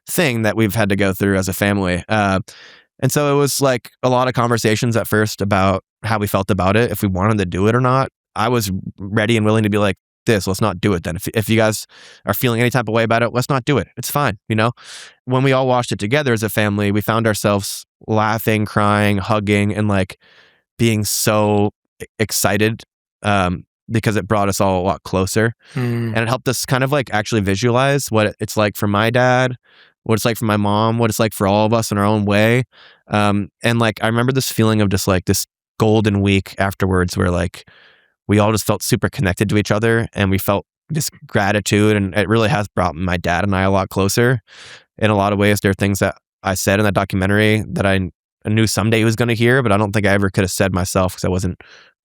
Speaker 1: thing that we've had to go through as a family. And so it was like a lot of conversations at first about how we felt about it, if we wanted to do it or not. I was ready and willing to be like, let's not do it then. If you guys are feeling any type of way about it, let's not do it. It's fine, When we all watched it together as a family, we found ourselves laughing, crying, hugging, and like being so excited because it brought us all a lot closer. And it helped us kind of like actually visualize what it's like for my dad, what it's like for my mom, what it's like for all of us in our own way. And like, I remember this feeling of just like this golden week afterwards where like we all just felt super connected to each other and we felt this gratitude. And it really has brought my dad and I a lot closer in a lot of ways. There are things that I said in that documentary that I knew someday he was going to hear, but I don't think I ever could have said myself because I wasn't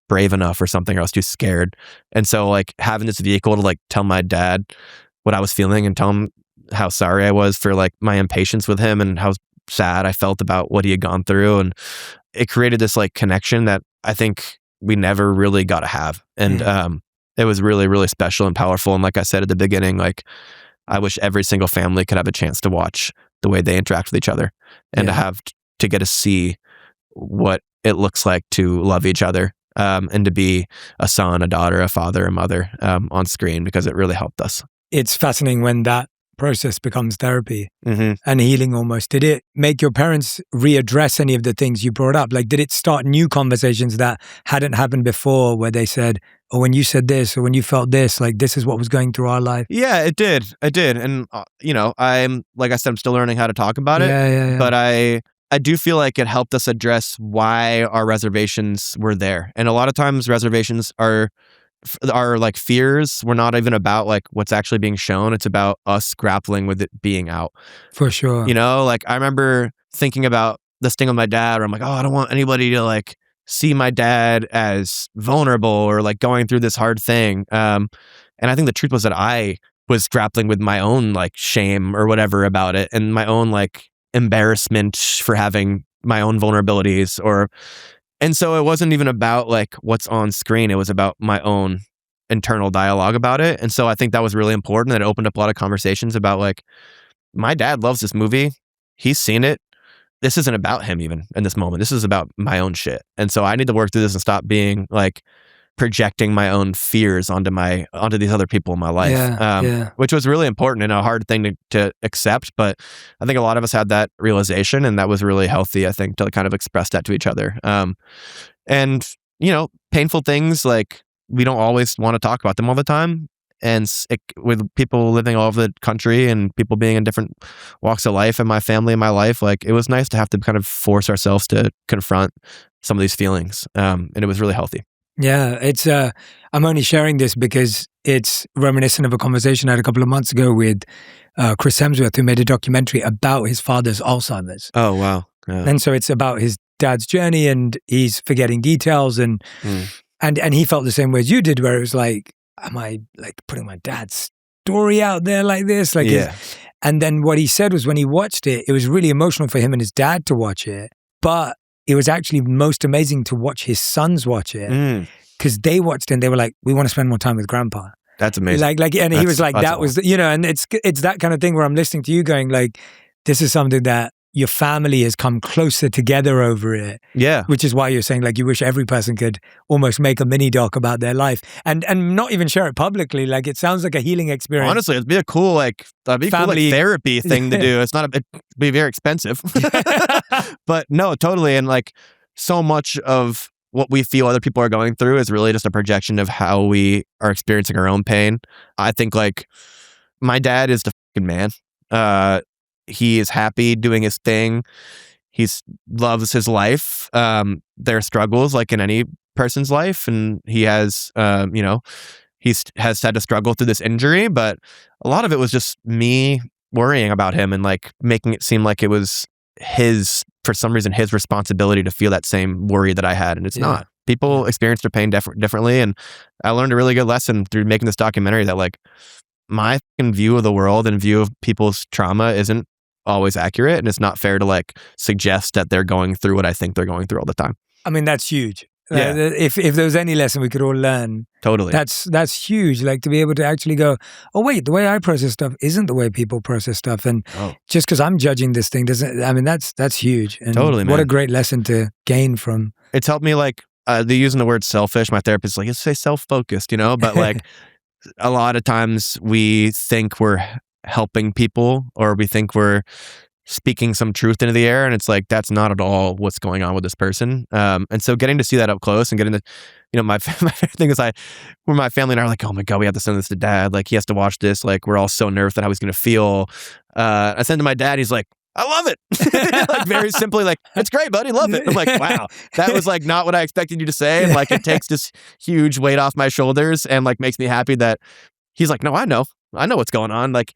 Speaker 1: brave enough or something, or I was too scared. And so like having this vehicle to like tell my dad what I was feeling and tell him how sorry I was for like my impatience with him and how sad I felt about what he had gone through. And it created this like connection that I think we never really got to have. And it was really, really special and powerful. And like I said at the beginning, like I wish every single family could have a chance to watch the way they interact with each other and to have to get to see what it looks like to love each other. And to be a son, a daughter, a father, a mother on screen, because it really helped us.
Speaker 2: It's fascinating when that process becomes therapy
Speaker 1: Mm-hmm.
Speaker 2: and healing almost. Did it make your parents readdress any of the things you brought up? Like, did it start new conversations that hadn't happened before where they said, oh, when you said this or when you felt this, like this is what was going through our life?
Speaker 1: Yeah, it did. It did. And, I'm, like I said, I'm still learning how to talk about it.
Speaker 2: Yeah.
Speaker 1: But I do feel like it helped us address why our reservations were there. And a lot of times reservations are like fears were not even about like what's actually being shown. It's about us grappling with it being out.
Speaker 2: For sure.
Speaker 1: Like I remember thinking about this thing with my dad where I'm like, oh, I don't want anybody to like see my dad as vulnerable or like going through this hard thing. And I think the truth was that I was grappling with my own like shame or whatever about it and my own like embarrassment for having my own vulnerabilities and so it wasn't even about like what's on screen. It was about my own internal dialogue about it. And so I think that was really important. It opened up a lot of conversations about like, my dad loves this movie. He's seen it. This isn't about him even in this moment. This is about my own shit. And so I need to work through this and stop being like projecting my own fears onto these other people in my life, which was really important and a hard thing to accept. But I think a lot of us had that realization, and that was really healthy, I think, to kind of express that to each other. And painful things, like we don't always want to talk about them all the time. And with people living all over the country and people being in different walks of life and my family and my life, like it was nice to have to kind of force ourselves to confront some of these feelings. And it was really healthy.
Speaker 2: Yeah, it's. I'm only sharing this because it's reminiscent of a conversation I had a couple of months ago with Chris Hemsworth, who made a documentary about his father's Alzheimer's.
Speaker 1: Oh, wow. Yeah.
Speaker 2: And so it's about his dad's journey, and he's forgetting details, and he felt the same way as you did, where it was like, am I like putting my dad's story out there like this? Like, and then what he said was when he watched it, it was really emotional for him and his dad to watch it, but it was actually most amazing to watch his sons watch it because they watched it and they were like, we want to spend more time with grandpa.
Speaker 1: That's amazing.
Speaker 2: And he was like, that was, and it's that kind of thing where I'm listening to you going like, this is something that your family has come closer together over it. Yeah. Which is why you're saying like you wish every person could almost make a mini doc about their life and not even share it publicly. Like it sounds like a healing experience.
Speaker 1: Honestly, it'd be a cool therapy thing to do. It'd be very expensive. But no, totally. And like so much of what we feel other people are going through is really just a projection of how we are experiencing our own pain. I think like my dad is the fucking man. He is happy doing his thing. He loves his life. There are struggles like in any person's life. And he has, has had to struggle through this injury, but a lot of it was just me worrying about him and like making it seem like it was for some reason, his responsibility to feel that same worry that I had. And it's not. People experience their pain differently. And I learned a really good lesson through making this documentary that like my view of the world and view of people's trauma isn't always accurate, and it's not fair to like suggest that they're going through what I think they're going through all the time.
Speaker 2: I mean, that's huge. Yeah. If there was any lesson we could all learn,
Speaker 1: totally,
Speaker 2: that's huge. Like to be able to actually go, oh wait, the way I process stuff isn't the way people process stuff, and just because I'm judging this thing doesn't. I mean, that's huge. And
Speaker 1: totally, man.
Speaker 2: What a great lesson to gain from.
Speaker 1: It's helped me like they're using the word selfish. My therapist is like, let's say self-focused, but like a lot of times we think we're helping people or we think we're speaking some truth into the air, and it's like that's not at all what's going on with this person. And so getting to see that up close and getting to, my favorite thing is when my family and I are like, oh my god, we have to send this to dad. Like he has to watch this. Like we're all so nervous at how he's gonna feel. I send to my dad. He's like, I love it. Like very simply, like, it's great, buddy. Love it. I'm like, wow, that was like not what I expected you to say. And like, it takes this huge weight off my shoulders and like makes me happy that he's like, no, I know what's going on. Like,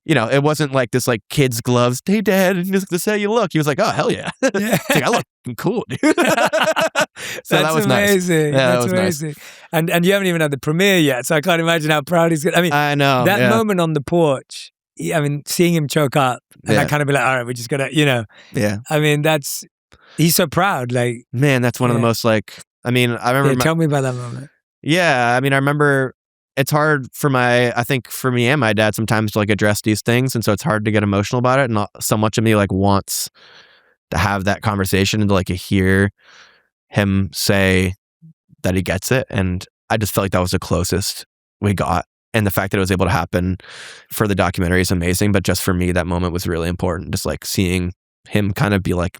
Speaker 1: it wasn't like this like kid's gloves. Hey dad, this is how you look. He was like, oh, hell yeah. It's like, I look cool, dude. So that was
Speaker 2: amazing.
Speaker 1: Nice. Yeah,
Speaker 2: That's amazing. Nice. And you haven't even had the premiere yet. So I can't imagine how proud he's going to. I mean,
Speaker 1: I know.
Speaker 2: That moment on the porch, I mean, seeing him choke up and I kind of be like, all right, we're just going to,
Speaker 1: Yeah.
Speaker 2: I mean, he's so proud. Like,
Speaker 1: man, that's one of the most like, I remember.
Speaker 2: Tell me about that moment.
Speaker 1: Yeah. I remember it's hard I think for me and my dad sometimes to like address these things. And so it's hard to get emotional about it. And not so much of me like wants to have that conversation and to like hear him say that he gets it. And I just felt like that was the closest we got. And the fact that it was able to happen for the documentary is amazing. But just for me, that moment was really important. Just like seeing him kind of be like,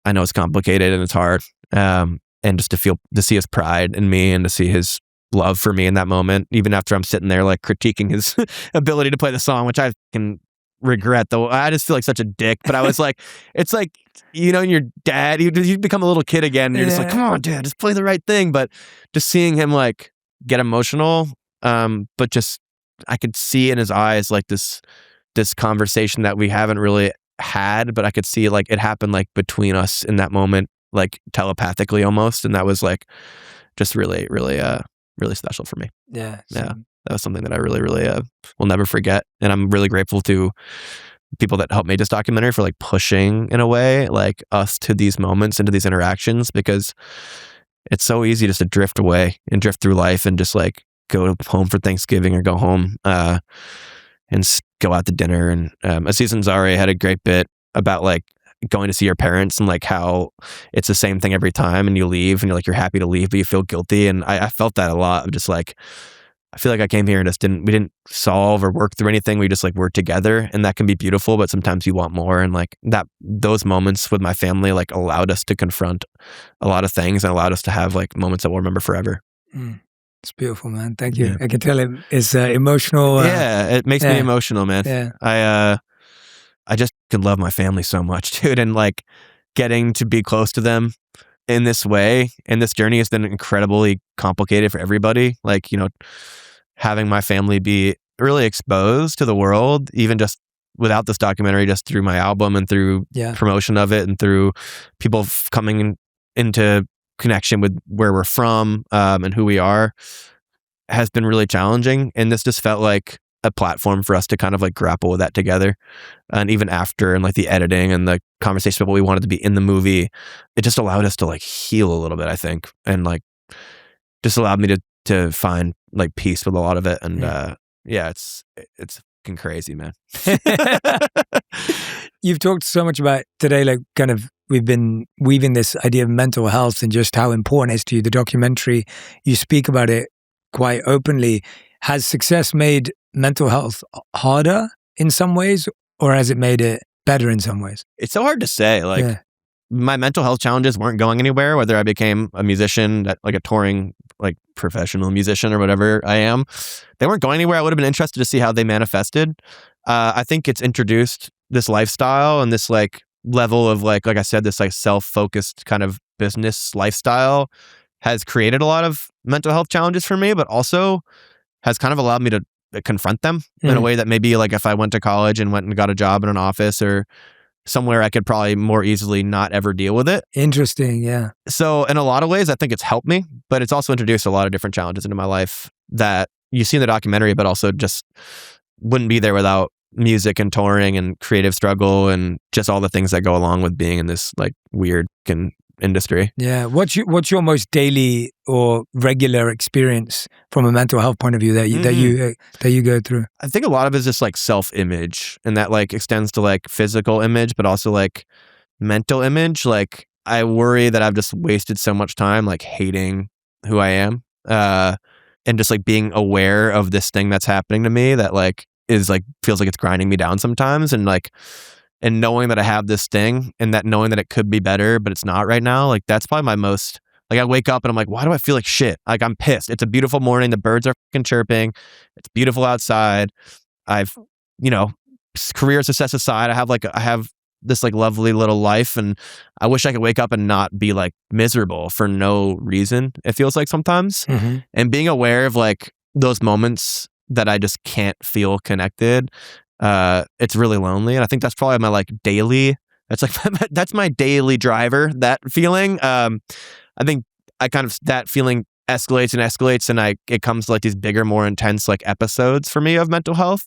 Speaker 1: I know it's complicated and it's hard. And just to see his pride in me and to see his love for me in that moment, even after I'm sitting there like critiquing his ability to play the song, which I can regret though. I just feel like such a dick. But I was like, it's like, your dad, you become a little kid again. And you're just like, come on, dad, just play the right thing. But just seeing him like get emotional, but just I could see in his eyes like this conversation that we haven't really had, but I could see like it happened like between us in that moment, like telepathically almost, and that was like just really, really, really special for me.
Speaker 2: Yeah.
Speaker 1: Yeah, that was something that I really, really will never forget, and I'm really grateful to people that helped make this documentary for like pushing in a way like us to these moments, into these interactions, because it's so easy just to drift away and drift through life and just like go home for Thanksgiving or go home and go out to dinner. And Aziz Ansari had a great bit about like going to see your parents and like how it's the same thing every time, and you leave and you're like, you're happy to leave, but you feel guilty. And I felt that a lot of just like, I feel like I came here and we didn't solve or work through anything. We just like were together, and that can be beautiful, but sometimes you want more. And like those moments with my family like allowed us to confront a lot of things and allowed us to have like moments that we'll remember forever.
Speaker 2: It's beautiful, man. Thank you. Yeah. I can tell it's emotional.
Speaker 1: Yeah, it makes me emotional, man.
Speaker 2: Yeah.
Speaker 1: I just can love my family so much, dude. And like getting to be close to them in this way, and this journey has been incredibly complicated for everybody. Like, having my family be really exposed to the world, even just without this documentary, just through my album and through promotion of it and through people coming into connection with where we're from and who we are, has been really challenging. And this just felt like a platform for us to kind of like grapple with that together. And even after, and like the editing and the conversation about what we wanted to be in the movie, it just allowed us to like heal a little bit, I think. And like just allowed me to find like peace with a lot of it. And it's fucking crazy, man.
Speaker 2: You've talked so much about today, like kind of we've been weaving this idea of mental health and just how important it is to you. The documentary, you speak about it quite openly. Has success made mental health harder in some ways, or has it made it better in some ways? It's
Speaker 1: so hard to say. Like my mental health challenges weren't going anywhere, whether I became a musician, like a touring, like professional musician or whatever I am. They weren't going anywhere. I would have been interested to see how they manifested. I think it's introduced this lifestyle and this like level of like I said, this like self-focused kind of business lifestyle has created a lot of mental health challenges for me, but also has kind of allowed me to confront them in a way that maybe like if I went to college and went and got a job in an office or somewhere, I could probably more easily not ever deal with it.
Speaker 2: Interesting, yeah.
Speaker 1: So in a lot of ways, I think it's helped me, but it's also introduced a lot of different challenges into my life that you see in the documentary, but also just wouldn't be there without music and touring and creative struggle and just all the things that go along with being in this like weird industry.
Speaker 2: Yeah. What's your most daily or regular experience from a mental health point of view that you go through?
Speaker 1: I think a lot of it is just like self-image, and that like extends to like physical image, but also like mental image. Like I worry that I've just wasted so much time like hating who I am, and just like being aware of this thing that's happening to me that like is like feels like it's grinding me down sometimes, and like and knowing that I have this thing and that knowing that it could be better, but it's not right now. Like that's probably my most, like I wake up and I'm like, why do I feel like shit? Like I'm pissed. It's a beautiful morning. The birds are fucking chirping. It's beautiful outside. I've, you know, career success aside, I have this like lovely little life, and I wish I could wake up and not be like miserable for no reason. It feels like sometimes, and being aware of like those moments that I just can't feel connected, it's really lonely, and I think that's probably my like daily. That's like that's my daily driver. That feeling. I think I kind of that feeling escalates and escalates, and it comes to like these bigger, more intense like episodes for me of mental health.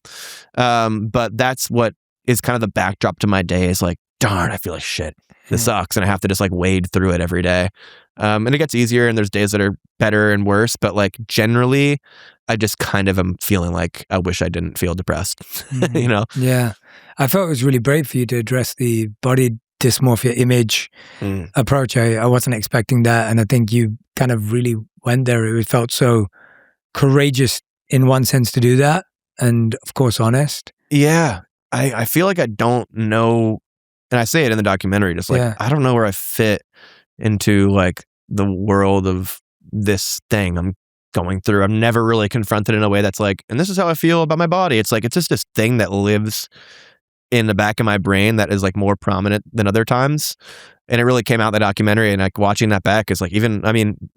Speaker 1: But that's what is kind of the backdrop to my day is like, darn, I feel like shit. This sucks, and I have to just like wade through it every day. And it gets easier, and there's days that are better and worse. But like generally, I just kind of am feeling like I wish I didn't feel depressed. You know?
Speaker 2: Yeah, I felt it was really brave for you to address the body dysmorphia image approach. I wasn't expecting that, and I think you kind of really went there. It felt so courageous in one sense to do that, and of course honest.
Speaker 1: Yeah, I feel like I don't know, and I say it in the documentary, just like I don't know where I fit into like the world of this thing I'm going through. I'm never really confronted in a way that's like, and this is how I feel about my body. It's like it's just this thing that lives in the back of my brain that is like more prominent than other times. And it really came out in the documentary, and like watching that back is like, even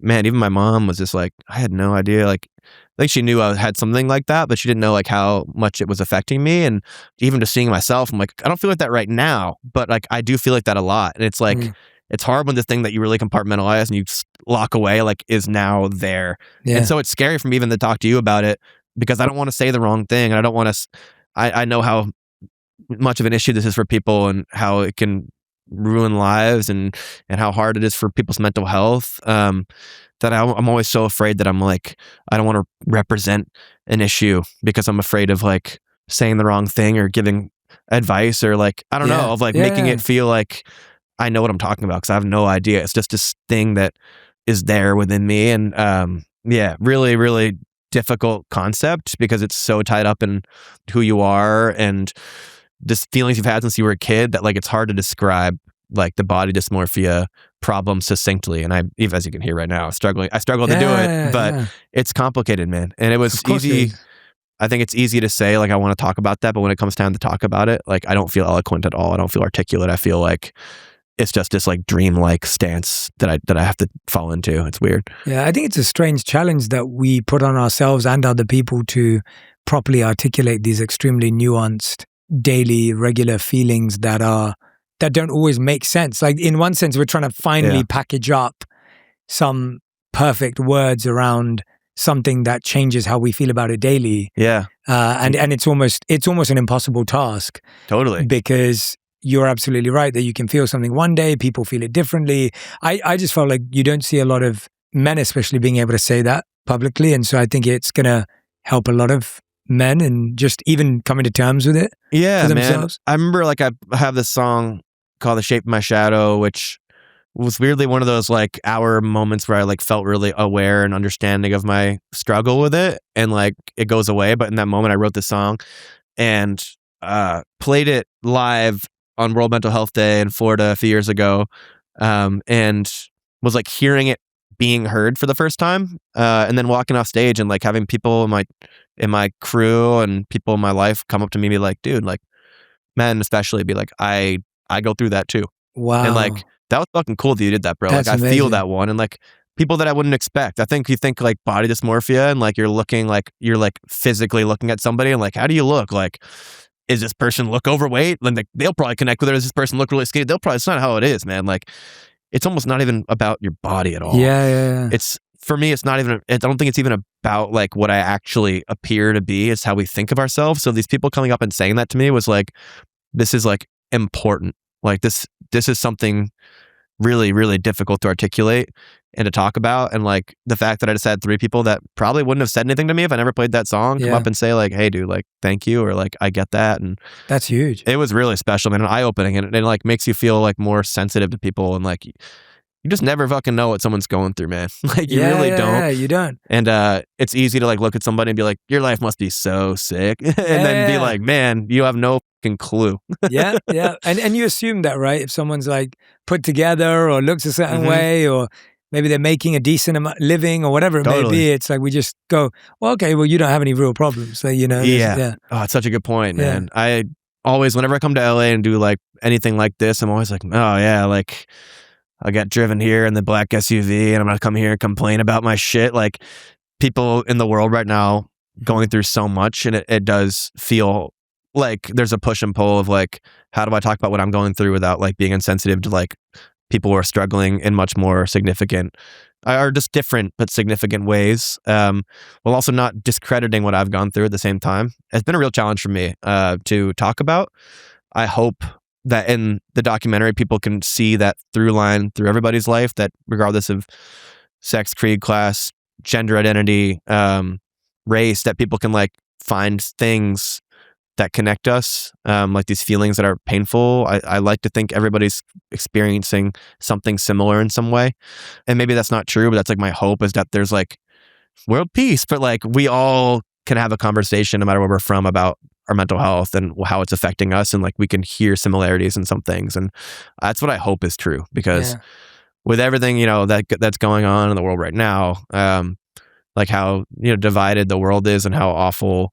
Speaker 1: my mom was just like, I had no idea. Like, I think she knew I had something like that, but she didn't know like how much it was affecting me. And even just seeing myself, I'm like, I don't feel like that right now, but like, I do feel like that a lot. And it's like, it's hard when the thing that you really compartmentalize and you lock away, like is now there. Yeah. And so it's scary for me even to talk to you about it, because I don't want to say the wrong thing. And I don't want to, I know how much of an issue this is for people and how it can ruin lives and how hard it is for people's mental health, that I'm always so afraid that I'm like, I don't want to represent an issue because I'm afraid of like saying the wrong thing or giving advice or like, I don't know, of like making it feel like I know what I'm talking about, because I have no idea. It's just this thing that is there within me. And really, really difficult concept, because it's so tied up in who you are and just feelings you've had since you were a kid, that like it's hard to describe like the body dysmorphia problem succinctly. And as you can hear right now, I struggle to do it, but it's complicated, man. And it was easy. I think it's easy to say like I want to talk about that, but when it comes time to talk about it, like I don't feel eloquent at all. I don't feel articulate. I feel like it's just this like dreamlike stance that I have to fall into. It's weird. Yeah,
Speaker 2: I think it's a strange challenge that we put on ourselves and other people to properly articulate these extremely nuanced daily regular feelings that don't always make sense. Like in one sense, we're trying to finally package up some perfect words around something that changes how we feel about it daily.
Speaker 1: Yeah.
Speaker 2: And it's almost an impossible task.
Speaker 1: Totally.
Speaker 2: Because you're absolutely right that you can feel something one day, people feel it differently. I just felt like you don't see a lot of men especially being able to say that publicly. And so I think it's going to help a lot of men and just even coming to terms with it for themselves.
Speaker 1: Man. I remember like I have this song called The Shape of My Shadow, which was weirdly one of those like hour moments where I like felt really aware and understanding of my struggle with it, and like it goes away. But in that moment I wrote this song and played it live on World Mental Health Day in Florida a few years ago, and was like hearing it being heard for the first time, and then walking off stage and like having people in my crew and people in my life come up to me and be like, dude, like men especially, be like, I go through that too.
Speaker 2: Wow.
Speaker 1: And like that was fucking cool that you did that, bro.
Speaker 2: That's
Speaker 1: like
Speaker 2: amazing.
Speaker 1: I feel that one, and like people that I wouldn't expect. I think you think like body dysmorphia and like you're like physically looking at somebody and like, how do you look? Like, is this person look overweight? Like they'll probably connect with it. Does this person look really skinny? It's not how it is, man. Like it's almost not even about your body at all.
Speaker 2: Yeah.
Speaker 1: It's, for me, it's not even, I don't think it's even about like what I actually appear to be. It's how we think of ourselves. So these people coming up and saying that to me was like, this is like important. Like this is something really, really difficult to articulate and to talk about. And like the fact that I just had 3 people that probably wouldn't have said anything to me if I never played that song come up and say like, hey dude, like thank you, or like I get that. And
Speaker 2: that's huge.
Speaker 1: It was really special, man, and eye-opening, and it like makes you feel like more sensitive to people, and like you just never fucking know what someone's going through, man. Like you really don't.
Speaker 2: Yeah, you don't.
Speaker 1: And it's easy to like look at somebody and be like, your life must be so sick. And then be like, man, you have no fucking clue.
Speaker 2: Yeah. And you assume that, right? If someone's like put together or looks a certain way, or maybe they're making a decent living or whatever it may be, it's like we just go, well, okay, well, you don't have any real problems. So, you know.
Speaker 1: Yeah. Oh, it's such a good point, man. I always, whenever I come to LA and do like anything like this, I'm always like, oh yeah, like I got driven here in the black SUV and I'm going to come here and complain about my shit. Like people in the world right now going through so much, and it does feel like there's a push and pull of like, how do I talk about what I'm going through without like being insensitive to like people who are struggling in much more significant or just different but significant ways, while also not discrediting what I've gone through at the same time. It's been a real challenge for me to talk about. I hope that in the documentary, people can see that through line through everybody's life, that regardless of sex, creed, class, gender identity, race, that people can like find things that connect us, like these feelings that are painful. I like to think everybody's experiencing something similar in some way. And maybe that's not true, but that's like my hope, is that there's like world peace, but like we all can have a conversation no matter where we're from about our mental health and how it's affecting us, and like we can hear similarities in some things. And that's what I hope is true, because with everything, you know, that's going on in the world right now, like how, you know, divided the world is and how awful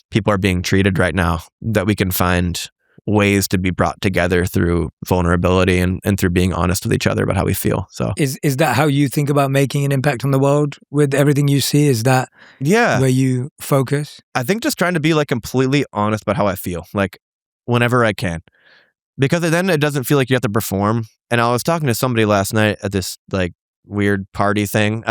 Speaker 1: people are being treated right now, that we can find ways to be brought together through vulnerability and through being honest with each other about how we feel. So
Speaker 2: is that how you think about making an impact on the world with everything you see? Is that where you focus?
Speaker 1: I think just trying to be like completely honest about how I feel, like whenever I can, because then it doesn't feel like you have to perform. And I was talking to somebody last night at this like weird party thing,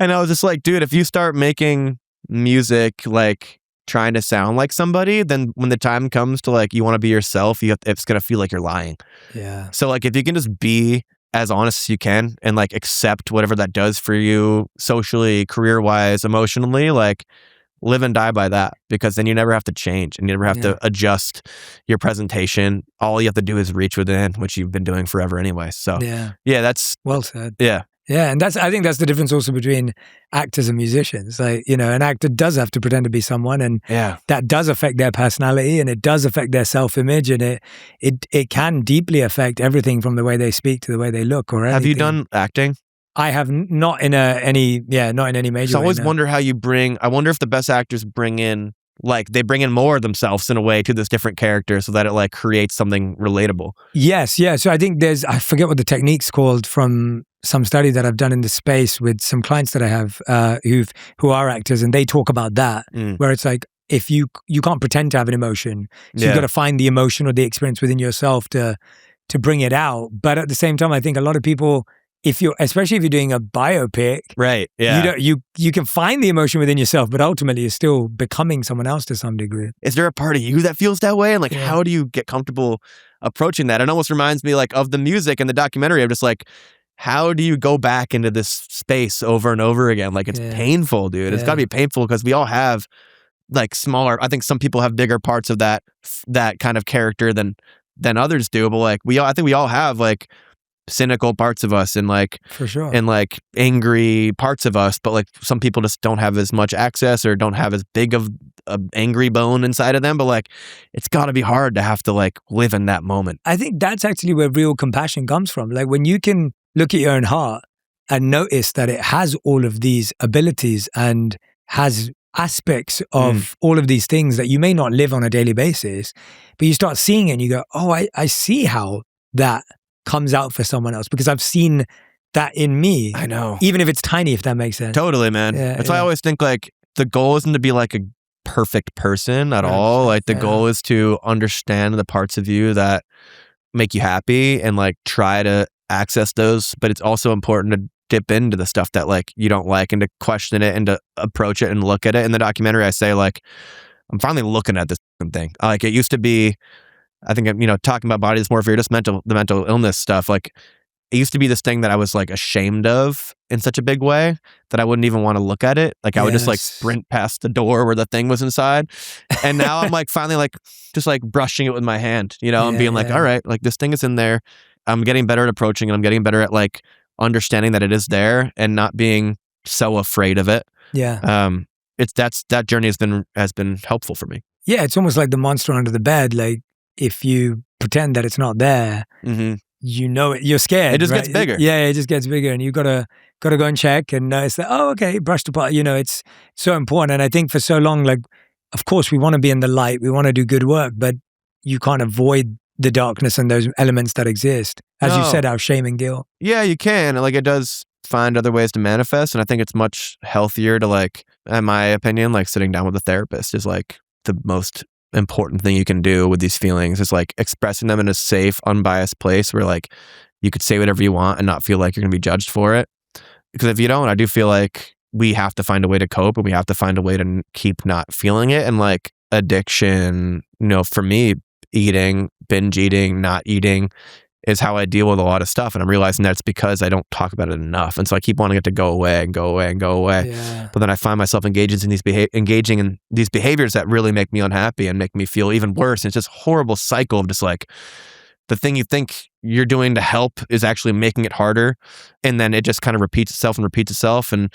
Speaker 1: and I was just like, dude, if you start making music like trying to sound like somebody, then when the time comes to like you want to be yourself, it's gonna feel like you're lying.
Speaker 2: Yeah.
Speaker 1: So like if you can just be as honest as you can and like accept whatever that does for you socially, career-wise, emotionally, like live and die by that, because then you never have to change and you never have to adjust your presentation. All you have to do is reach within, which you've been doing forever anyway. So yeah, that's
Speaker 2: well said.
Speaker 1: Yeah,
Speaker 2: and I think that's the difference also between actors and musicians. Like, you know, an actor does have to pretend to be someone, and that does affect their personality, and it does affect their self-image, and it can deeply affect everything from the way they speak to the way they look. Or
Speaker 1: have you done acting?
Speaker 2: I have not in any major.
Speaker 1: So I always wonder how you I wonder if the best actors bring in more of themselves in a way to this different character, so that it like creates something relatable.
Speaker 2: Yes, yeah. So I think I forget what the technique's called, from some study that I've done in this space with some clients that I have who are actors, and they talk about that, where it's like, if you can't pretend to have an emotion, so you've got to find the emotion or the experience within yourself to bring it out. But at the same time, I think a lot of people, especially if you're doing a biopic,
Speaker 1: right? Yeah,
Speaker 2: you can find the emotion within yourself, but ultimately you're still becoming someone else to some degree.
Speaker 1: Is there a part of you that feels that way? And like, how do you get comfortable approaching that? It almost reminds me like of the music and the documentary. I'm just like, how do you go back into this space over and over again? Like, it's painful, dude. It's got to be painful, because we all have like smaller. I think some people have bigger parts of that kind of character than others do. But like I think we all have like cynical parts of us, and like
Speaker 2: for sure,
Speaker 1: and like angry parts of us. But like some people just don't have as much access, or don't have as big of an angry bone inside of them. But like, it's got to be hard to have to like live in that moment.
Speaker 2: I think that's actually where real compassion comes from. Like when you can look at your own heart and notice that it has all of these abilities and has aspects of all of these things that you may not live on a daily basis, but you start seeing it and you go, oh, I see how that comes out for someone else, because I've seen that in me.
Speaker 1: I know.
Speaker 2: Even if it's tiny, if that makes sense.
Speaker 1: Totally, man. That's why I always think like the goal isn't to be like a perfect person at all. Like the goal is to understand the parts of you that make you happy and like try to access those. But it's also important to dip into the stuff that like you don't like, and to question it, and to approach it and look at it. In the documentary, I say like, I'm finally looking at this thing. Like it used to be, I think, you know, talking about body dysmorphia, just the mental illness stuff. Like it used to be this thing that I was like ashamed of in such a big way that I wouldn't even want to look at it. Like I would just like sprint past the door where the thing was inside. And now I'm like finally like just like brushing it with my hand, you know, and being like, all right, like this thing is in there. I'm getting better at approaching it. I'm getting better at like understanding that it is there and not being so afraid of it.
Speaker 2: Yeah.
Speaker 1: That journey has been helpful for me.
Speaker 2: Yeah, it's almost like the monster under the bed. Like if you pretend that it's not there, you know it. You're scared.
Speaker 1: It just
Speaker 2: right?
Speaker 1: gets bigger.
Speaker 2: Yeah, it just gets bigger, and you gotta go and check and notice that. Oh, okay, brushed apart. It's so important. And I think for so long, like, of course, we want to be in the light. We want to do good work, but you can't avoid the darkness and those elements that exist. As you said, our shame and guilt.
Speaker 1: Yeah, you can. Like it does find other ways to manifest, and I think it's much healthier to like, in my opinion, like sitting down with a therapist is like the most important thing you can do with these feelings is like expressing them in a safe, unbiased place where like you could say whatever you want and not feel like you're going to be judged for it. Because if you don't, I do feel like we have to find a way to cope and we have to find a way to keep not feeling it. And like addiction, for me, eating, binge eating, not eating is how I deal with a lot of stuff. And I'm realizing that's because I don't talk about it enough. And so I keep wanting it to go away and go away and go away.
Speaker 2: Yeah.
Speaker 1: But then I find myself engaging in these behaviors that really make me unhappy and make me feel even worse. And it's just a horrible cycle of just like the thing you think you're doing to help is actually making it harder. And then it just kind of repeats itself. And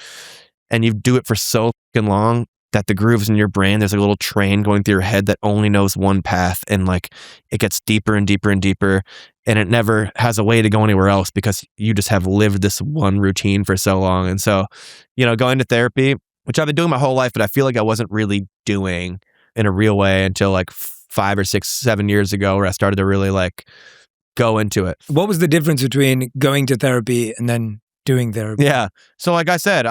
Speaker 1: you do it for so fucking long that the grooves in your brain, there's like a little train going through your head that only knows one path. And like it gets deeper and deeper and deeper. And it never has a way to go anywhere else because you just have lived this one routine for so long. And so, going to therapy, which I've been doing my whole life, but I feel like I wasn't really doing in a real way until like 5 or 6, 7 years ago where I started to really like go into it.
Speaker 2: What was the difference between going to therapy and then doing therapy?
Speaker 1: Yeah. So like I said,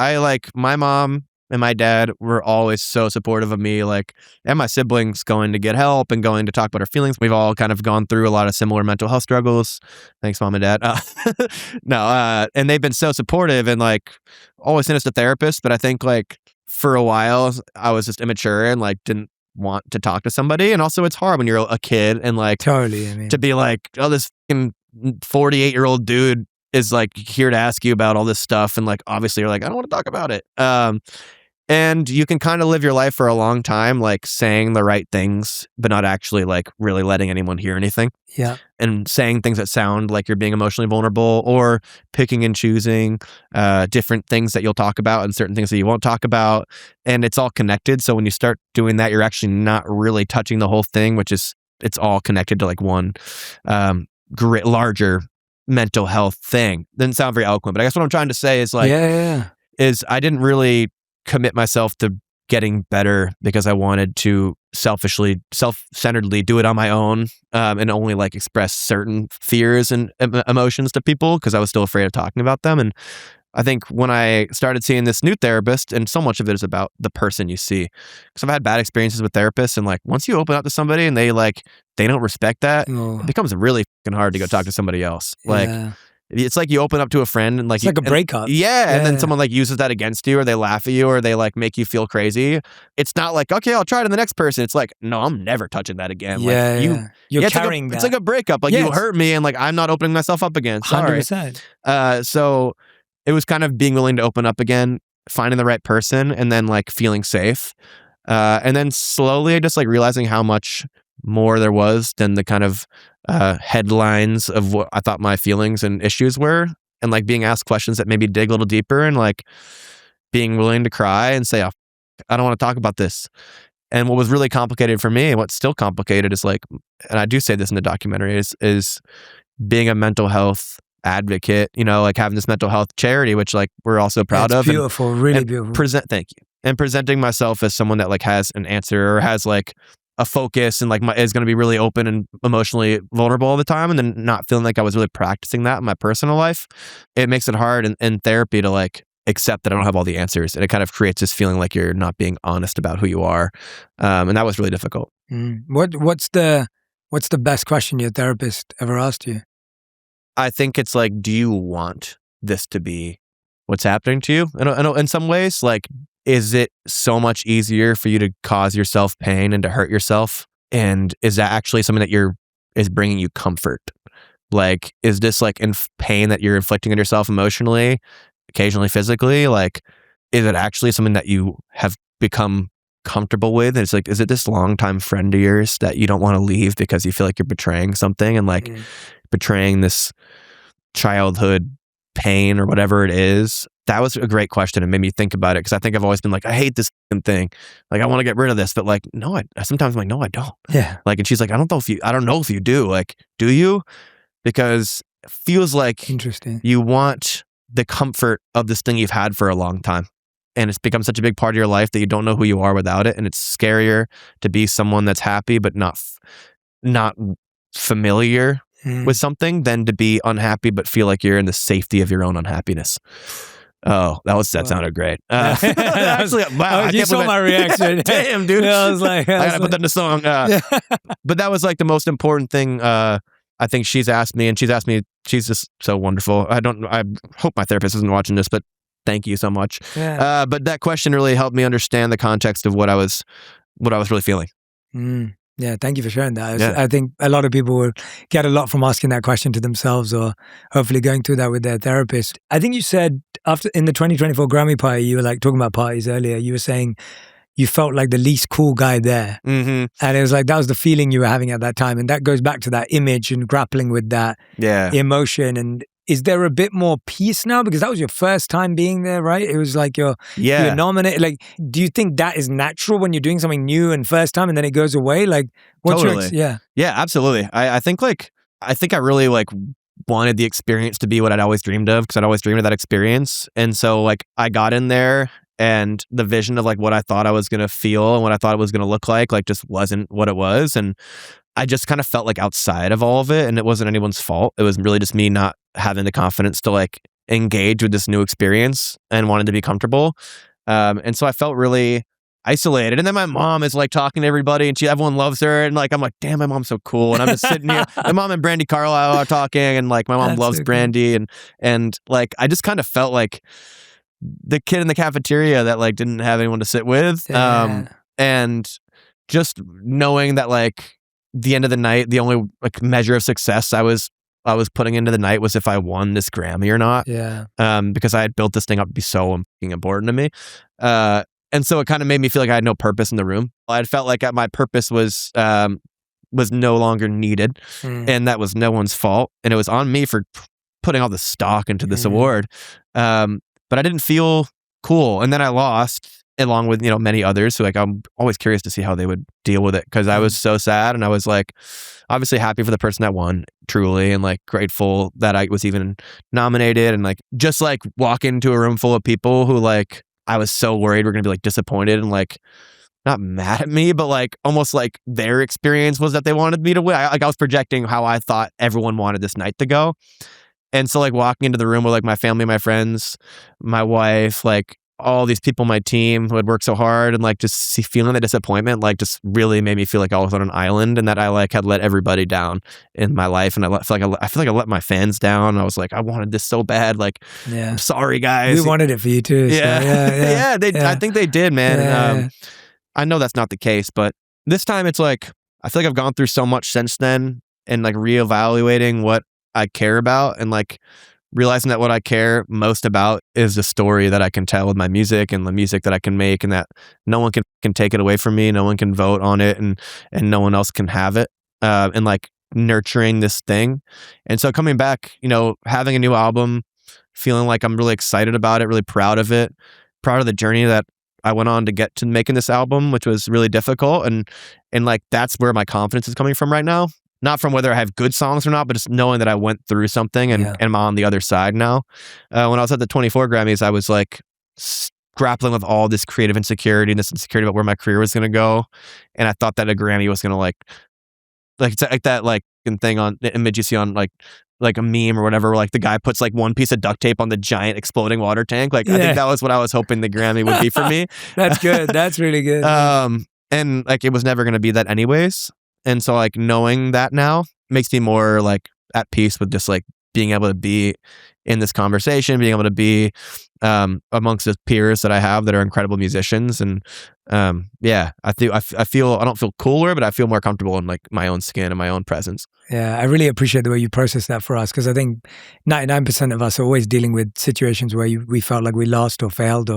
Speaker 1: my mom and my dad were always so supportive of me, like, and my siblings going to get help and going to talk about our feelings. We've all kind of gone through a lot of similar mental health struggles. Thanks, Mom and Dad. And they've been so supportive and like always sent us to therapists. But I think like for a while I was just immature and like didn't want to talk to somebody. And also it's hard when you're a kid and like
Speaker 2: totally,
Speaker 1: to be like, oh, this 48-year-old dude is like here to ask you about all this stuff. And like, obviously you're like, I don't want to talk about it. And you can kind of live your life for a long time, like saying the right things, but not actually like really letting anyone hear anything.
Speaker 2: Yeah.
Speaker 1: And saying things that sound like you're being emotionally vulnerable or picking and choosing different things that you'll talk about and certain things that you won't talk about. And it's all connected. So when you start doing that, you're actually not really touching the whole thing, it's all connected to like one larger mental health thing. Doesn't sound very eloquent, but I guess what I'm trying to say is like, is I didn't really commit myself to getting better because I wanted to self-centeredly do it on my own and only like express certain fears and emotions to people because I was still afraid of talking about them. And I think when I started seeing this new therapist, and so much of it is about the person you see, because I've had bad experiences with therapists, and like once you open up to somebody and they don't respect that, it becomes really fucking hard to go talk to somebody else. Like it's like you open up to a friend and like
Speaker 2: it's like a breakup.
Speaker 1: And then someone like uses that against you, or they laugh at you, or they like make you feel crazy. It's not like, okay, I'll try it on the next person. It's like, no, I'm never touching that again.
Speaker 2: You're carrying that.
Speaker 1: It's like a breakup. Like you hurt me, and like I'm not opening myself up again. Sorry.
Speaker 2: 100%.
Speaker 1: So it was kind of being willing to open up again, finding the right person, and then like feeling safe. And then slowly just like realizing how much more there was than the kind of headlines of what I thought my feelings and issues were, and like being asked questions that maybe dig a little deeper, and like being willing to cry and say, oh, I don't want to talk about this. And what was really complicated for me, and what's still complicated, is like, and I do say this in the documentary, is being a mental health advocate, like having this mental health charity, which like we're also proud of.
Speaker 2: Beautiful, really beautiful.
Speaker 1: Thank you. And presenting myself as someone that like has an answer or has like a focus and like is going to be really open and emotionally vulnerable all the time, and then not feeling like I was really practicing that in my personal life. It makes it hard in therapy to like accept that I don't have all the answers, and it kind of creates this feeling like you're not being honest about who you are, and that was really difficult.
Speaker 2: What's the best question your therapist ever asked you?
Speaker 1: I think it's like, do you want this to be what's happening to you? In some ways, like, is it so much easier for you to cause yourself pain and to hurt yourself? And is that actually something that is bringing you comfort? Like, is this like pain that you're inflicting on yourself emotionally, occasionally physically? Like, is it actually something that you have become comfortable with. And it's like, is it this longtime friend of yours that you don't want to leave because you feel like you're betraying something and like betraying this childhood pain or whatever it is? That was a great question and made me think about it, because I think I've always been like, I hate this thing. Like, I want to get rid of this, but like, no, sometimes I'm like, no, I don't.
Speaker 2: Yeah.
Speaker 1: Like, and she's like, I don't know if you do. Like, do you? Because it feels like
Speaker 2: Interesting.
Speaker 1: you want the comfort of this thing you've had for a long time. And it's become such a big part of your life that you don't know who you are without it. And it's scarier to be someone that's happy but not familiar with something than to be unhappy but feel like you're in the safety of your own unhappiness. Oh, that sounded great. Actually, wow.
Speaker 2: You saw my reaction.
Speaker 1: Damn, dude.
Speaker 2: Yeah, I was like,
Speaker 1: I gotta put that in a song. But that was like the most important thing I think she's asked me, and she's just so wonderful. I hope my therapist isn't watching this, but thank you so much.
Speaker 2: Yeah.
Speaker 1: But that question really helped me understand the context of what I was really feeling.
Speaker 2: Yeah, thank you for sharing that.
Speaker 1: Yeah.
Speaker 2: I think a lot of people will get a lot from asking that question to themselves, or hopefully going through that with their therapist. I think you said in the 2024 Grammy party, you were like talking about parties earlier, you were saying you felt like the least cool guy there.
Speaker 1: Mm-hmm.
Speaker 2: And it was like, that was the feeling you were having at that time. And that goes back to that image and grappling with that emotion. And is there a bit more peace now? Because that was your first time being there, right? It was like you're nominated. Like, do you think that is natural when you're doing something new and first time and then it goes away? Like, what's
Speaker 1: totally.
Speaker 2: Yeah,
Speaker 1: absolutely. I think I really like wanted the experience to be what I'd always dreamed of, because I'd always dreamed of that experience. And so like I got in there, and the vision of like what I thought I was going to feel and what I thought it was going to look like just wasn't what it was. And I just kind of felt like outside of all of it, and it wasn't anyone's fault. It was really just me not having the confidence to like engage with this new experience and wanted to be comfortable. And so I felt really isolated. And then my mom is like talking to everybody, and everyone loves her. And like, I'm like, damn, my mom's so cool. And I'm just sitting here. My mom and Brandy Carlisle are talking, and like my mom loves Brandy. And like, I just kind of felt like the kid in the cafeteria that like didn't have anyone to sit with. And just knowing that like the end of the night, the only like measure of success I was putting into the night was if I won this Grammy or not.
Speaker 2: Yeah.
Speaker 1: Because I had built this thing up to be so important to me. And so it kind of made me feel like I had no purpose in the room. I felt like my purpose was no longer needed, and that was no one's fault. And it was on me for putting all the stock into this award. But I didn't feel cool. And then I lost, along with, many others who like, I'm always curious to see how they would deal with it, because I was so sad. And I was like, obviously happy for the person that won, truly, and like grateful that I was even nominated, and like just like walk into a room full of people who like I was so worried were gonna be like disappointed and like not mad at me, but like almost like their experience was that they wanted me to win. I was projecting how I thought everyone wanted this night to go. And so like walking into the room with like my family, my friends, my wife, like all these people on my team who had worked so hard, and like just feeling the disappointment, like just really made me feel like I was on an island, and that I like had let everybody down in my life. And I feel like I let my fans down. And I was like, I wanted this so bad. Like, I'm sorry guys.
Speaker 2: We wanted it for you too. So,
Speaker 1: yeah. I think they did, man. And, I know that's not the case, but this time it's like, I feel like I've gone through so much since then, and like reevaluating what I care about, and like realizing that what I care most about is the story that I can tell with my music, and the music that I can make, and that no one can take it away from me. No one can vote on it, and no one else can have it. And like nurturing this thing. And so coming back, having a new album, feeling like I'm really excited about it, really proud of it, proud of the journey that I went on to get to making this album, which was really difficult. And like, that's where my confidence is coming from right now. Not from whether I have good songs or not, but just knowing that I went through something and I'm on the other side now. When I was at the 24 Grammys, I was like grappling with all this creative insecurity and this insecurity about where my career was going to go. And I thought that a Grammy was going to like that like thing on the image you see on like a meme or whatever, where like the guy puts like one piece of duct tape on the giant exploding water tank. Like I think that was what I was hoping the Grammy would be for me.
Speaker 2: That's good. That's really good.
Speaker 1: And like it was never going to be that anyways. And so like knowing that now makes me more like at peace with just like being able to be in this conversation, being able to be amongst the peers that I have that are incredible musicians. And I feel I don't feel cooler, but I feel more comfortable in like my own skin and my own presence.
Speaker 2: Yeah, I really appreciate the way you process that for us, because I think 99% of us are always dealing with situations where we felt like we lost or failed,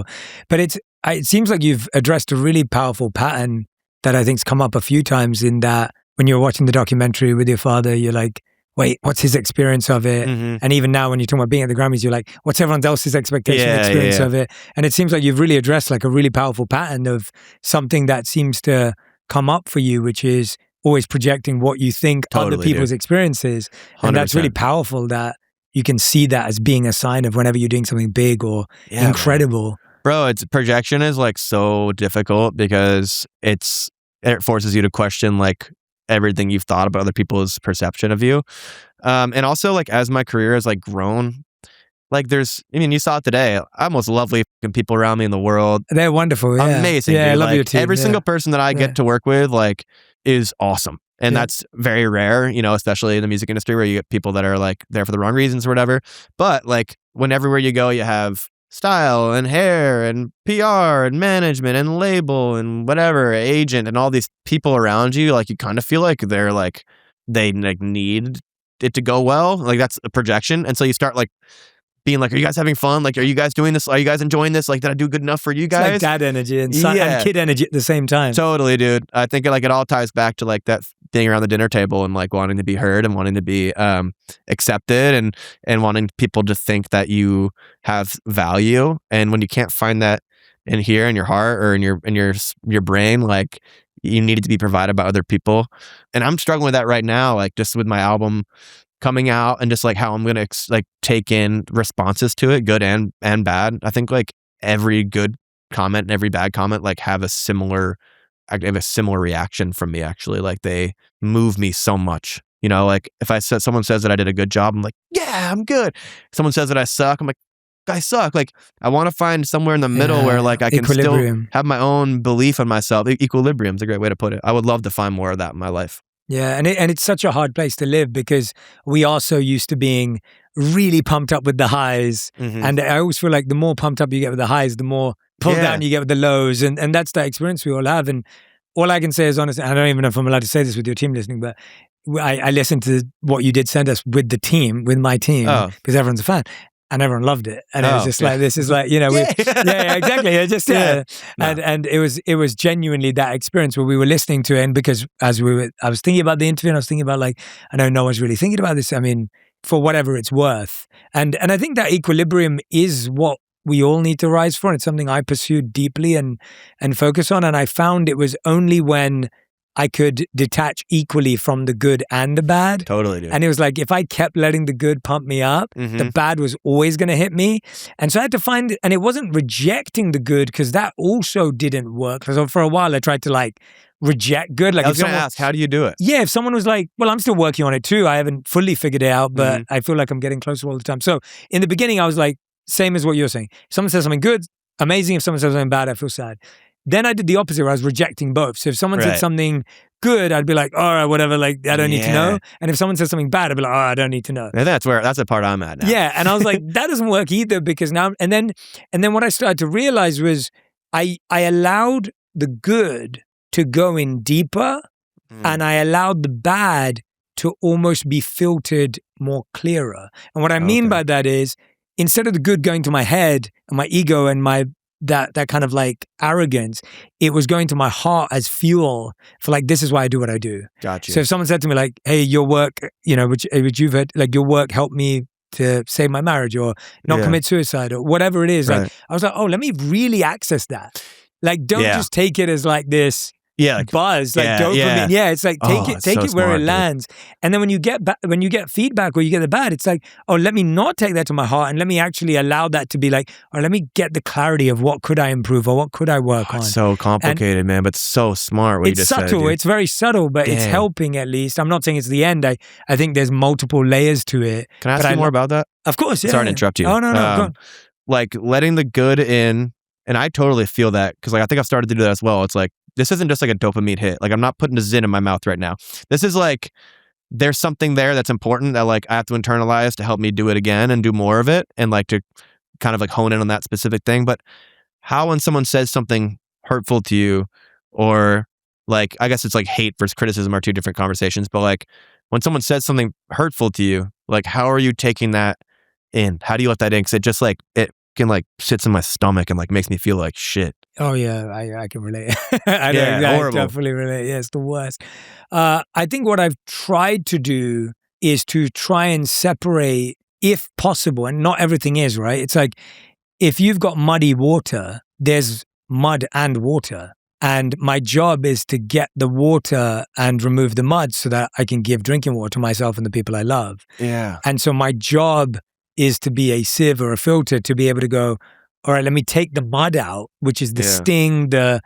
Speaker 2: but it seems like you've addressed a really powerful pattern that I think's come up a few times in that when you're watching the documentary with your father, you're like, wait, what's his experience of it?
Speaker 1: Mhm.
Speaker 2: And even now when you're talking about being at the Grammys, you're like, what's everyone else's expectation experience of it? And it seems like you've really addressed like a really powerful pattern of something that seems to come up for you, which is always projecting what you think other people's experiences. And that's really powerful that you can see that as being a sign of whenever you're doing something big or incredible.
Speaker 1: Man. Bro, projection is like so difficult because it forces you to question like everything you've thought about other people's perception of you. And also like as my career has like grown, like you saw it today. I have most lovely people around me in the world.
Speaker 2: They're wonderful. Yeah.
Speaker 1: Amazing.
Speaker 2: Yeah,
Speaker 1: dude.
Speaker 2: I love
Speaker 1: like,
Speaker 2: your team.
Speaker 1: Every single person that I get to work with like is awesome. And that's very rare, especially in the music industry where you get people that are like there for the wrong reasons or whatever. But like when everywhere you go, you have style and hair and PR and management and label and whatever, agent and all these people around you, like you kind of feel like they're like, they like need it to go well. Like that's a projection. And so you start like being like, are you guys having fun? Like, are you guys doing this? Are you guys enjoying this? Like, did I do good enough for you guys?
Speaker 2: It's like dad energy and kid energy at the same time.
Speaker 1: Totally, dude. I think like it all ties back to like that thing around the dinner table and like wanting to be heard and wanting to be accepted and wanting people to think that you have value. And when you can't find that in here in your heart or in your brain, like you need it to be provided by other people. And I'm struggling with that right now, like just with my album coming out and just like how I'm going to like take in responses to it, good and bad. I think like every good comment and every bad comment like have a similar reaction from me actually. Like they move me so much. Like if someone says that I did a good job, I'm like, yeah, I'm good. If someone says that I suck, I'm like, I suck. Like I want to find somewhere in the middle where like I can still have my own belief in myself. Equilibrium is a great way to put it. I would love to find more of that in my life.
Speaker 2: Yeah, and it's such a hard place to live because we are so used to being really pumped up with the highs. Mm-hmm. And I always feel like the more pumped up you get with the highs, the more pulled down you get with the lows. And that's the experience we all have. And all I can say is honestly, I don't even know if I'm allowed to say this with your team listening, but I listened to what you did send us with my team, because everyone's a fan. And everyone loved it, and it was just like, this is like, exactly. It just and it was genuinely that experience where we were listening to it, and because I was thinking about the interview, and I was thinking about like, I know no one's really thinking about this. I mean, for whatever it's worth, and I think that equilibrium is what we all need to rise for. And it's something I pursued deeply and focus on, and I found it was only when I could detach equally from the good and the bad.
Speaker 1: Totally, dude.
Speaker 2: And it was like, if I kept letting the good pump me up, the bad was always going to hit me. And so I had to find it. And it wasn't rejecting the good, because that also didn't work. So for a while, I tried to like reject good. Like
Speaker 1: I was going to ask, how do you do it?
Speaker 2: Yeah, if someone was like, well, I'm still working on it too. I haven't fully figured it out, but I feel like I'm getting closer all the time. So in the beginning, I was like, same as what you're saying. If someone says something good, amazing. If someone says something bad, I feel sad. Then I did the opposite, where I was rejecting both. So if someone said something good, I'd be like, all right, whatever, like, I don't need to know. And if someone says something bad, I'd be like, oh, I don't need to know.
Speaker 1: And that's the part I'm at now.
Speaker 2: Yeah. And I was like, that doesn't work either, because now, and then what I started to realize was I allowed the good to go in deeper, and I allowed the bad to almost be filtered more clearer. And what I mean by that is, instead of the good going to my head and my ego and my that kind of like arrogance, it was going to my heart as fuel for like, this is why I do what I do.
Speaker 1: Gotcha.
Speaker 2: So if someone said to me like, hey, your work, which you've heard, like your work helped me to save my marriage or not commit suicide or whatever it is. Like I was like, oh, let me really access that. Like, don't just take it as like this buzz, like dopamine. Yeah, it's like take it where it lands. And then when you get feedback or you get the bad, it's like, oh, let me not take that to my heart, and let me actually allow that to be like, or let me get the clarity of what could I improve or what could I work on.
Speaker 1: It's so complicated, man, but so smart. What
Speaker 2: it's
Speaker 1: you just
Speaker 2: subtle.
Speaker 1: said,
Speaker 2: it's very subtle, but it's helping at least. I'm not saying it's the end. I think there's multiple layers to it.
Speaker 1: Can I ask you more about that?
Speaker 2: Of course. Yeah.
Speaker 1: Sorry to interrupt you.
Speaker 2: Oh no, go on.
Speaker 1: Like letting the good in, and I totally feel that, because like I think I've started to do that as well. It's like, this isn't just like a dopamine hit. Like I'm not putting a Zin in my mouth right now. This is like, there's something there that's important that like I have to internalize to help me do it again and do more of it, and like to kind of like hone in on that specific thing. But how, when someone says something hurtful to you, or like, I guess it's like hate versus criticism are two different conversations, but like when someone says something hurtful to you, like how are you taking that in? How do you let that in? Because it just like, it can like sits in my stomach and like makes me feel like shit.
Speaker 2: Oh yeah, I can relate. I know
Speaker 1: Yeah,
Speaker 2: exactly.
Speaker 1: horrible.
Speaker 2: Definitely relate. Yeah, it's the worst. I think what I've tried to do is to try and separate, if possible, and not everything is right. It's like if you've got muddy water, there's mud and water. And my job is to get the water and remove the mud so that I can give drinking water to myself and the people I love.
Speaker 1: Yeah.
Speaker 2: And so my job is to be a sieve or a filter to be able to go, all right, let me take the mud out, which is the sting, the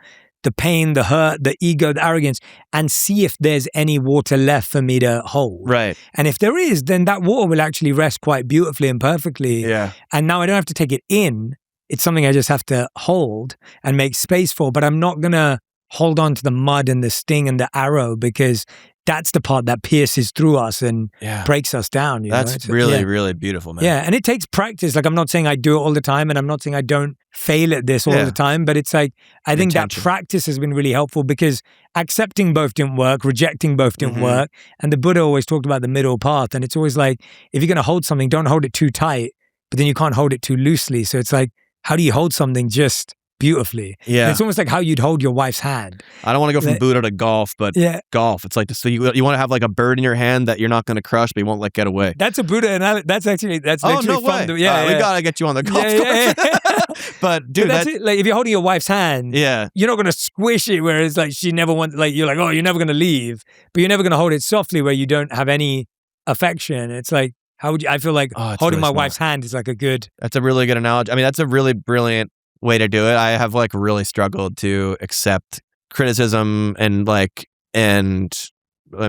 Speaker 2: pain, the hurt, the ego, the arrogance, and see if there's any water left for me to hold.
Speaker 1: Right.
Speaker 2: And if there is, then that water will actually rest quite beautifully and perfectly.
Speaker 1: Yeah.
Speaker 2: And now I don't have to take it in. It's something I just have to hold and make space for, but I'm not going to hold on to the mud and the sting and the arrow because that's the part that pierces through us and breaks us down.
Speaker 1: That's really beautiful, man.
Speaker 2: Yeah, and it takes practice. Like I'm not saying I do it all the time and I'm not saying I don't fail at this all the time, but it's like, I think that practice has been really helpful because accepting both didn't work, rejecting both didn't work. And the Buddha always talked about the middle path. And it's always like, if you're going to hold something, don't hold it too tight, but then you can't hold it too loosely. So it's like, how do you hold something just beautifully?
Speaker 1: Yeah.
Speaker 2: And it's almost like how you'd hold your wife's hand.
Speaker 1: I don't want to go from Buddha to golf, but golf, it's like, so you want to have like a bird in your hand that you're not going to crush, but you won't let get away.
Speaker 2: That's a Buddha, and that's literally
Speaker 1: no way.
Speaker 2: fun.
Speaker 1: We got to get you on the golf course. But dude,
Speaker 2: that's it. Like if you're holding your wife's hand, you're not going to squish it where it's like she never wants, like you're like, oh, you're never going to leave, but you're never going to hold it softly where you don't have any affection. It's like, how would you, I feel like holding my wife's hand is like a good.
Speaker 1: That's a really good analogy. I mean, that's a really brilliant way to do it. I have like really struggled to accept criticism and I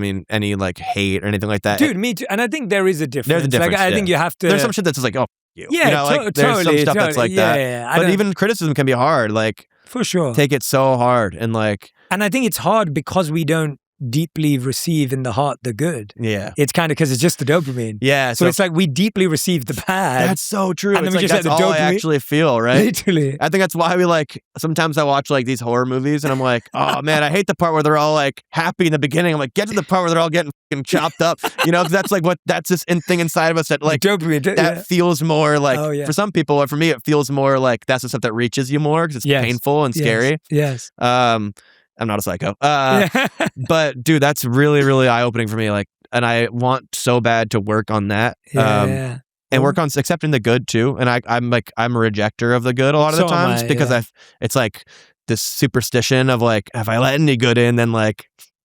Speaker 1: mean, any like hate or anything like that.
Speaker 2: Dude, me too. And I think there is a difference.
Speaker 1: There's a difference.
Speaker 2: Like, I think you have to.
Speaker 1: There's some shit that's just like, oh, you.
Speaker 2: Yeah,
Speaker 1: you know, like, there's some stuff that's like that.
Speaker 2: Yeah.
Speaker 1: But even criticism can be hard. Like,
Speaker 2: for sure.
Speaker 1: Take it so hard and like.
Speaker 2: And I think it's hard because we don't deeply receive in the heart the good.
Speaker 1: Yeah.
Speaker 2: It's kind of because it's just the dopamine.
Speaker 1: Yeah.
Speaker 2: So it's like we deeply receive the bad.
Speaker 1: That's so true.
Speaker 2: And then
Speaker 1: it's
Speaker 2: we
Speaker 1: like,
Speaker 2: just
Speaker 1: that's
Speaker 2: let the
Speaker 1: all
Speaker 2: dopamine.
Speaker 1: I actually feel, right?
Speaker 2: Literally.
Speaker 1: I think that's why we like, sometimes I watch like these horror movies and I'm like, oh man, I hate the part where they're all like happy in the beginning. I'm like, get to the part where they're all getting fucking chopped up. You know, because that's like that's this thing inside of us that like,
Speaker 2: dopamine,
Speaker 1: that feels more like, for some people, or for me, it feels more like that's the stuff that reaches you more because it's painful and scary.
Speaker 2: Yes.
Speaker 1: I'm not a psycho. But dude, that's really, really eye-opening for me. Like, and I want so bad to work on that. And work on accepting the good too. And I'm a rejecter of the good a lot of the times because it's like this superstition of like, if I let any good in, then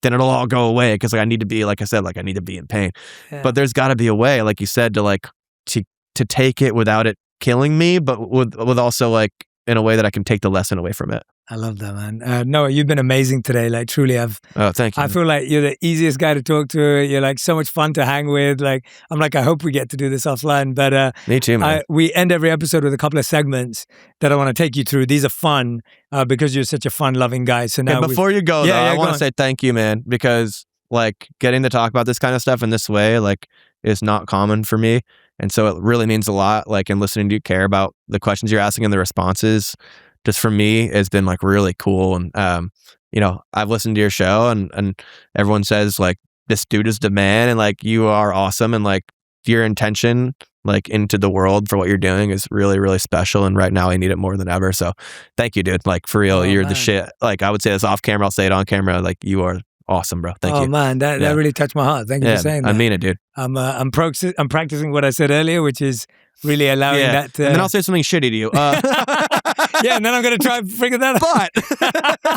Speaker 1: it'll all go away. Cause like I need to be, like I said, like I need to be in pain. Yeah. But there's gotta be a way, like you said, to like, to take it without it killing me, but with also like in a way that I can take the lesson away from it.
Speaker 2: I love that, man. Noah, you've been amazing today. Like, truly,
Speaker 1: Oh, thank you.
Speaker 2: I feel like you're the easiest guy to talk to. You're like so much fun to hang with. Like, I'm like, I hope we get to do this offline. But
Speaker 1: me too, man.
Speaker 2: We end every episode with a couple of segments that I want to take you through. These are fun because you're such a fun-loving guy. So now,
Speaker 1: before you go, though, I want to say thank you, man, because like getting to talk about this kind of stuff in this way, like, is not common for me. And so it really means a lot, like, in listening to you care about the questions you're asking and the responses. Just for me, it's been like really cool. And, you know, I've listened to your show and everyone says like, this dude is the man and like, you are awesome. And like your intention, like into the world for what you're doing is really, really special. And right now I need it more than ever. So thank you, dude. Like for real, you're the shit. Like I would say this off camera, I'll say it on camera. Like you are awesome, bro. Thank you.
Speaker 2: Oh man, that really touched my heart. Thank you for saying that.
Speaker 1: I mean it, dude.
Speaker 2: I'm practicing what I said earlier, which is really allowing that to...
Speaker 1: And then I'll say something shitty to you.
Speaker 2: And then I'm going to try and figure that out.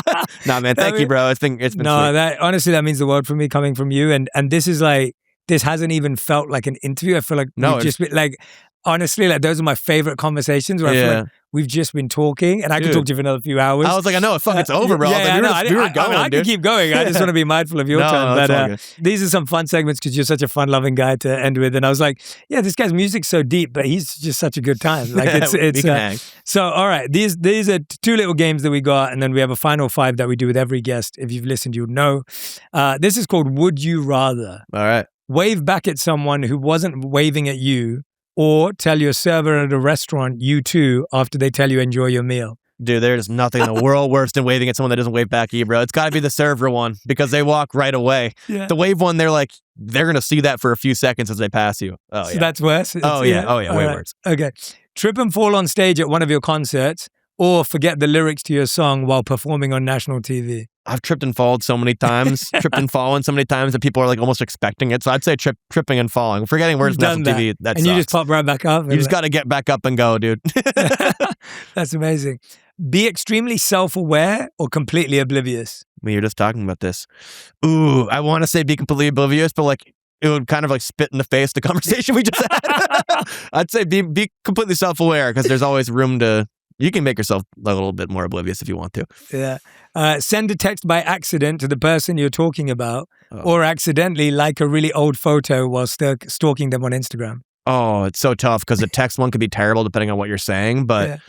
Speaker 1: But nah, man, thank you, bro. It's been sweet.
Speaker 2: Honestly, that means the world for me coming from you. And this is like, this hasn't even felt like an interview. I feel like we've just been like, honestly, like those are my favorite conversations where I feel like we've just been talking and I could talk to you for another few hours.
Speaker 1: I was like, I know, it's over, bro. I
Speaker 2: can keep going. I just want to be mindful of your time. But these are some fun segments because you're such a fun-loving guy to end with. And I was like, yeah, this guy's music's so deep, but he's just such a good time. Like it's so all right. These are two little games that we got, and then we have a final 5 that we do with every guest. If you've listened, you would know. This is called Would You Rather.
Speaker 1: All right.
Speaker 2: Wave back at someone who wasn't waving at you, or tell your server at a restaurant you too after they tell you enjoy your meal.
Speaker 1: Dude, there's nothing in the world worse than waving at someone that doesn't wave back at you, bro. It's got to be the server one because they walk right away. Yeah. The wave one, they're going to see that for a few seconds as they pass you. Oh,
Speaker 2: so that's worse?
Speaker 1: Way worse.
Speaker 2: Okay. Trip and fall on stage at one of your concerts, or forget the lyrics to your song while performing on national TV?
Speaker 1: I've tripped and fallen so many times, that people are like almost expecting it. So I'd say tripping and falling. Forgetting words on national TV, that
Speaker 2: and
Speaker 1: sucks.
Speaker 2: You just pop right back up.
Speaker 1: You just got to get back up and go, dude.
Speaker 2: That's amazing. Be extremely self-aware or completely oblivious?
Speaker 1: We were just talking about this. Ooh, I want to say be completely oblivious, but like it would kind of like spit in the face the conversation we just had. I'd say be completely self-aware because there's always room to... You can make yourself a little bit more oblivious if you want to.
Speaker 2: Yeah. Send a text by accident to the person you're talking about or accidentally like a really old photo while stalking them on Instagram.
Speaker 1: Oh, it's so tough because the text one could be terrible depending on what you're saying, but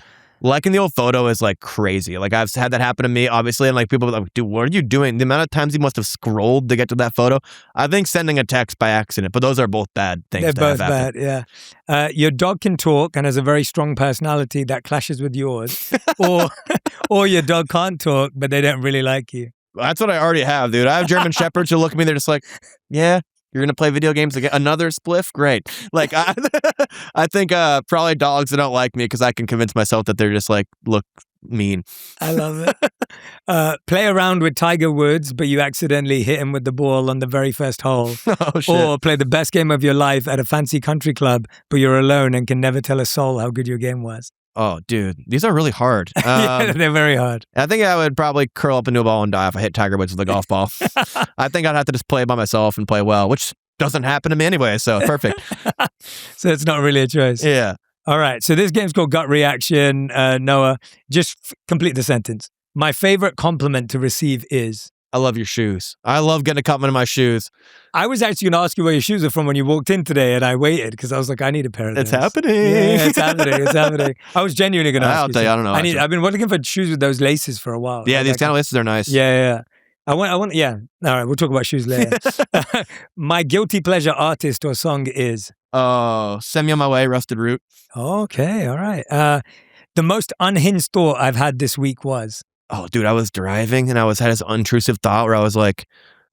Speaker 1: liking the old photo is like crazy. Like I've had that happen to me, obviously, and like people are like, dude, what are you doing? The amount of times you must have scrolled to get to that photo. I think sending a text by accident, but those are both bad things.
Speaker 2: They're both bad, yeah. Your dog can talk and has a very strong personality that clashes with yours, or your dog can't talk, but they don't really like you.
Speaker 1: That's what I already have, dude. I have German Shepherds who look at me, they're just like, yeah. You're going to play video games again? Another spliff? Great. Like, I think probably dogs that don't like me because I can convince myself that they're just like, look mean.
Speaker 2: I love it. Play around with Tiger Woods, but you accidentally hit him with the ball on the very first hole.
Speaker 1: Oh, shit.
Speaker 2: Or play the best game of your life at a fancy country club, but you're alone and can never tell a soul how good your game was.
Speaker 1: Oh, dude, these are really hard.
Speaker 2: Yeah, they're very hard.
Speaker 1: I think I would probably curl up into a ball and die if I hit Tiger Woods with a golf ball. I think I'd have to just play by myself and play well, which doesn't happen to me anyway, so perfect.
Speaker 2: So it's not really a choice.
Speaker 1: Yeah.
Speaker 2: All right, so this game's called Gut Reaction. Noah, just complete the sentence. My favorite compliment to receive is...
Speaker 1: I love your shoes. I love getting a compliment on my shoes.
Speaker 2: I was actually going to ask you where your shoes are from when you walked in today, and I waited because I was like, I need a pair of those.
Speaker 1: It's happening.
Speaker 2: Yeah, it's happening. It's happening. I was genuinely going to ask you.
Speaker 1: I'll tell you, I don't know.
Speaker 2: I've been looking for shoes with those laces for a while.
Speaker 1: Yeah, these kind of laces are nice.
Speaker 2: Yeah. I want. Yeah. All right, we'll talk about shoes later. My guilty pleasure artist or song is?
Speaker 1: Oh, Send Me On My Way, Rusted Root.
Speaker 2: Okay, all right. The most unhinged thought I've had this week was?
Speaker 1: Oh, dude, I was driving and I had this intrusive thought where I was like,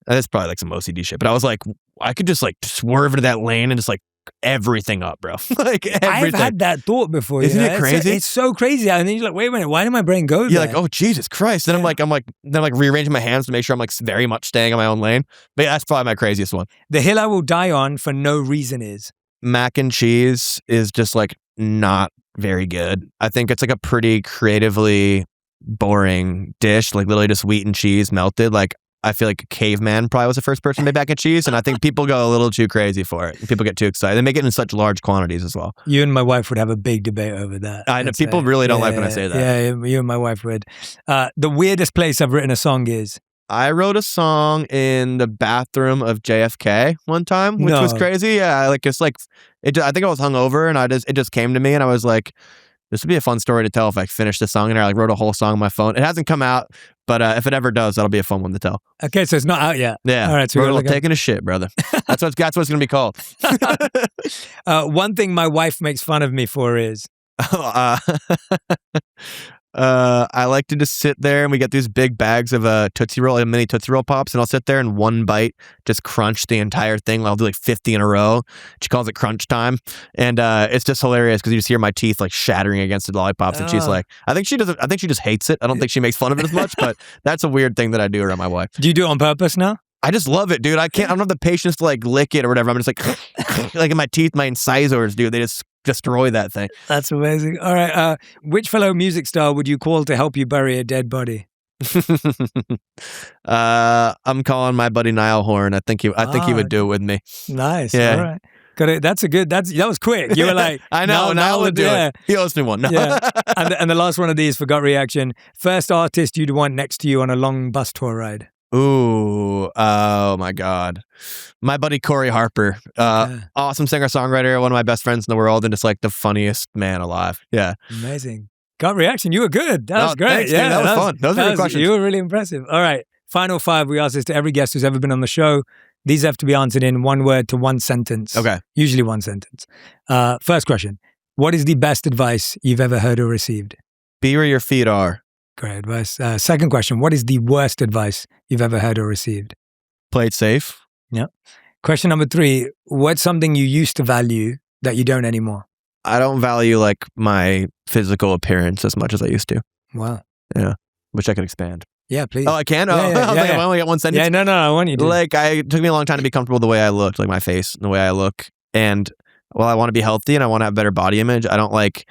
Speaker 1: that's probably like some OCD shit, but I was like, I could just like swerve into that lane and just like everything up, bro. Like everything.
Speaker 2: I've had that thought before.
Speaker 1: Isn't it crazy?
Speaker 2: It's so crazy. And then you're like, wait a minute, why did my brain go there?
Speaker 1: You're like, oh, Jesus Christ. Then I'm like rearranging my hands to make sure I'm like very much staying on my own lane. But yeah, that's probably my craziest one.
Speaker 2: The hill I will die on for no reason is?
Speaker 1: Mac and cheese is just like not very good. I think it's like a pretty creatively boring dish, like literally just wheat and cheese melted. Like I feel like a caveman probably was the first person to make mac and cheese, and I think people go a little too crazy for it. People get too excited. They make it in such large quantities as well.
Speaker 2: You and my wife would have a big debate over that.
Speaker 1: I know people really don't like when I say that.
Speaker 2: Yeah, you and my wife would. The weirdest place I've written a song is?
Speaker 1: I wrote a song in the bathroom of JFK one time, which was crazy. Yeah, like it's like I think I was hungover, and it just came to me, and I was like, this would be a fun story to tell if I finished this song. And I like wrote a whole song on my phone. It hasn't come out, but if it ever does, that'll be a fun one to tell.
Speaker 2: Okay, so it's not out yet.
Speaker 1: Yeah.
Speaker 2: All right, so
Speaker 1: taking a shit, brother. That's what it's going to be called.
Speaker 2: One thing my wife makes fun of me for is?
Speaker 1: I like to just sit there and we get these big bags of Tootsie Roll and mini Tootsie Roll Pops, and I'll sit there and one bite just crunch the entire thing. I'll do like 50 in a row. She calls it crunch time, and it's just hilarious because you just hear my teeth like shattering against the lollipops, and she's like, I think she just hates it. I don't think she makes fun of it as much, but that's a weird thing that I do around my wife.
Speaker 2: Do you do it on purpose now?
Speaker 1: I just love it, dude. I don't have the patience to like lick it or whatever. I'm just like like in my teeth, my incisors, dude. They just destroy that thing.
Speaker 2: That's amazing. All right. Which fellow music star would you call to help you bury a dead body?
Speaker 1: I'm calling my buddy Niall Horn. I think he would do it with me.
Speaker 2: Nice.
Speaker 1: Yeah.
Speaker 2: All right. Got it. That was quick. You were like,
Speaker 1: I know. Niall would do it. He owes me one.
Speaker 2: Yeah. And the last one of these for gut reaction. First artist you'd want next to you on a long bus tour ride.
Speaker 1: Ooh, oh my God. My buddy Corey Harper, awesome singer-songwriter, one of my best friends in the world, and just like the funniest man alive. Yeah.
Speaker 2: Amazing. Gut reaction, you were good. That was great.
Speaker 1: Thanks,
Speaker 2: yeah,
Speaker 1: dude. That was fun. Those were good questions.
Speaker 2: You were really impressive. All right. Final 5. We ask this to every guest who's ever been on the show. These have to be answered in one word to one sentence.
Speaker 1: Okay.
Speaker 2: Usually one sentence. First question. What is the best advice you've ever heard or received?
Speaker 1: Be where your feet are.
Speaker 2: Great advice. Second question. What is the worst advice you've ever heard or received?
Speaker 1: Play it safe.
Speaker 2: Yeah. Question number 3. What's something you used to value that you don't anymore?
Speaker 1: I don't value like my physical appearance as much as I used to.
Speaker 2: Wow.
Speaker 1: Yeah. Which I could expand.
Speaker 2: Yeah, please.
Speaker 1: Oh, I can?
Speaker 2: Yeah,
Speaker 1: Oh,
Speaker 2: yeah,
Speaker 1: I was
Speaker 2: yeah,
Speaker 1: like,
Speaker 2: yeah.
Speaker 1: I only got one sentence.
Speaker 2: Yeah, no, I want you to.
Speaker 1: Like, it took me a long time to be comfortable with the way I looked, like my face and the way I look. And while I want to be healthy and I want to have better body image, I don't like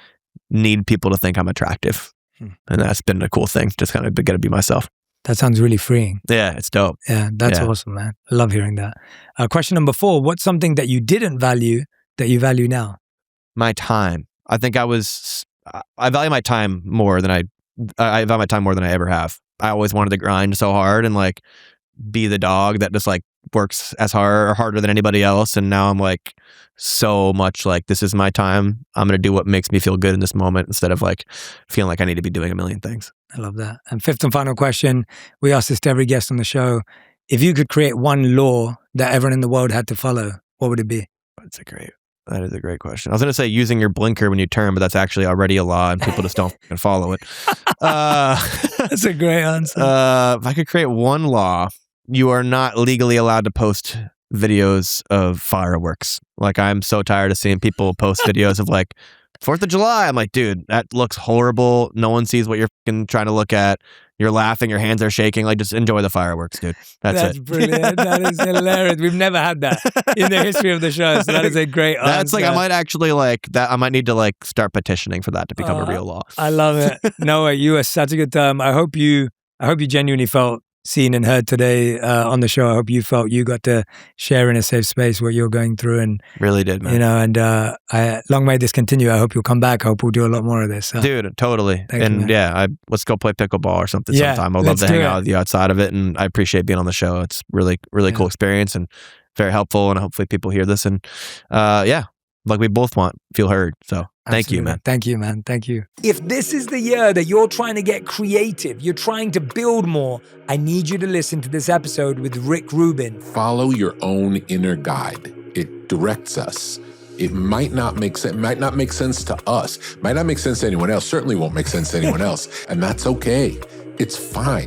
Speaker 1: need people to think I'm attractive. And that's been a cool thing. Just kind of get to be myself.
Speaker 2: That sounds really freeing.
Speaker 1: Yeah, it's dope.
Speaker 2: Yeah, that's awesome, man. I love hearing that. Question number 4, what's something that you didn't value that you value now?
Speaker 1: My time. I think I value my time more than I value my time more than I ever have. I always wanted to grind so hard and like be the dog that just like works as hard or harder than anybody else. And now I'm like so much like, this is my time. I'm going to do what makes me feel good in this moment instead of like feeling like I need to be doing a million things.
Speaker 2: I love that. And 5th and final question, we ask this to every guest on the show. If you could create one law that everyone in the world had to follow, what would it be?
Speaker 1: That is a great question. I was going to say using your blinker when you turn, but that's actually already a law and people just don't follow it.
Speaker 2: That's a great answer.
Speaker 1: If I could create one law, you are not legally allowed to post videos of fireworks. Like, I'm so tired of seeing people post videos of like 4th of July. I'm like, dude, that looks horrible. No one sees what you're fucking trying to look at. You're laughing, your hands are shaking. Like, just enjoy the fireworks, dude. That's it.
Speaker 2: Brilliant. That is hilarious. We've never had that in the history of the show. So that is a great answer.
Speaker 1: That's like, I might actually like that. I might need to like start petitioning for that to become a real law.
Speaker 2: I love it. Noah, you are such a good time. I hope you genuinely felt seen and heard today on the show. I hope you felt you got to share in a safe space what you're going through, and
Speaker 1: really did, man.
Speaker 2: You know, and long may this continue. I hope you'll come back. I hope we'll do a lot more of this. So.
Speaker 1: Dude, totally.
Speaker 2: Thank you,
Speaker 1: Let's go play pickleball or something sometime. I'd love to hang out with you outside of it, and I appreciate being on the show. It's really cool experience and very helpful, and hopefully people hear this and like we both feel heard. So thank you, man.
Speaker 2: Thank you, man. Thank you. If this is the year that you're trying to get creative, you're trying to build more, I need you to listen to this episode with Rick Rubin.
Speaker 3: Follow your own inner guide. It directs us. It might not make sense to us, might not make sense to anyone else, certainly won't make sense to anyone else. And that's okay. It's fine.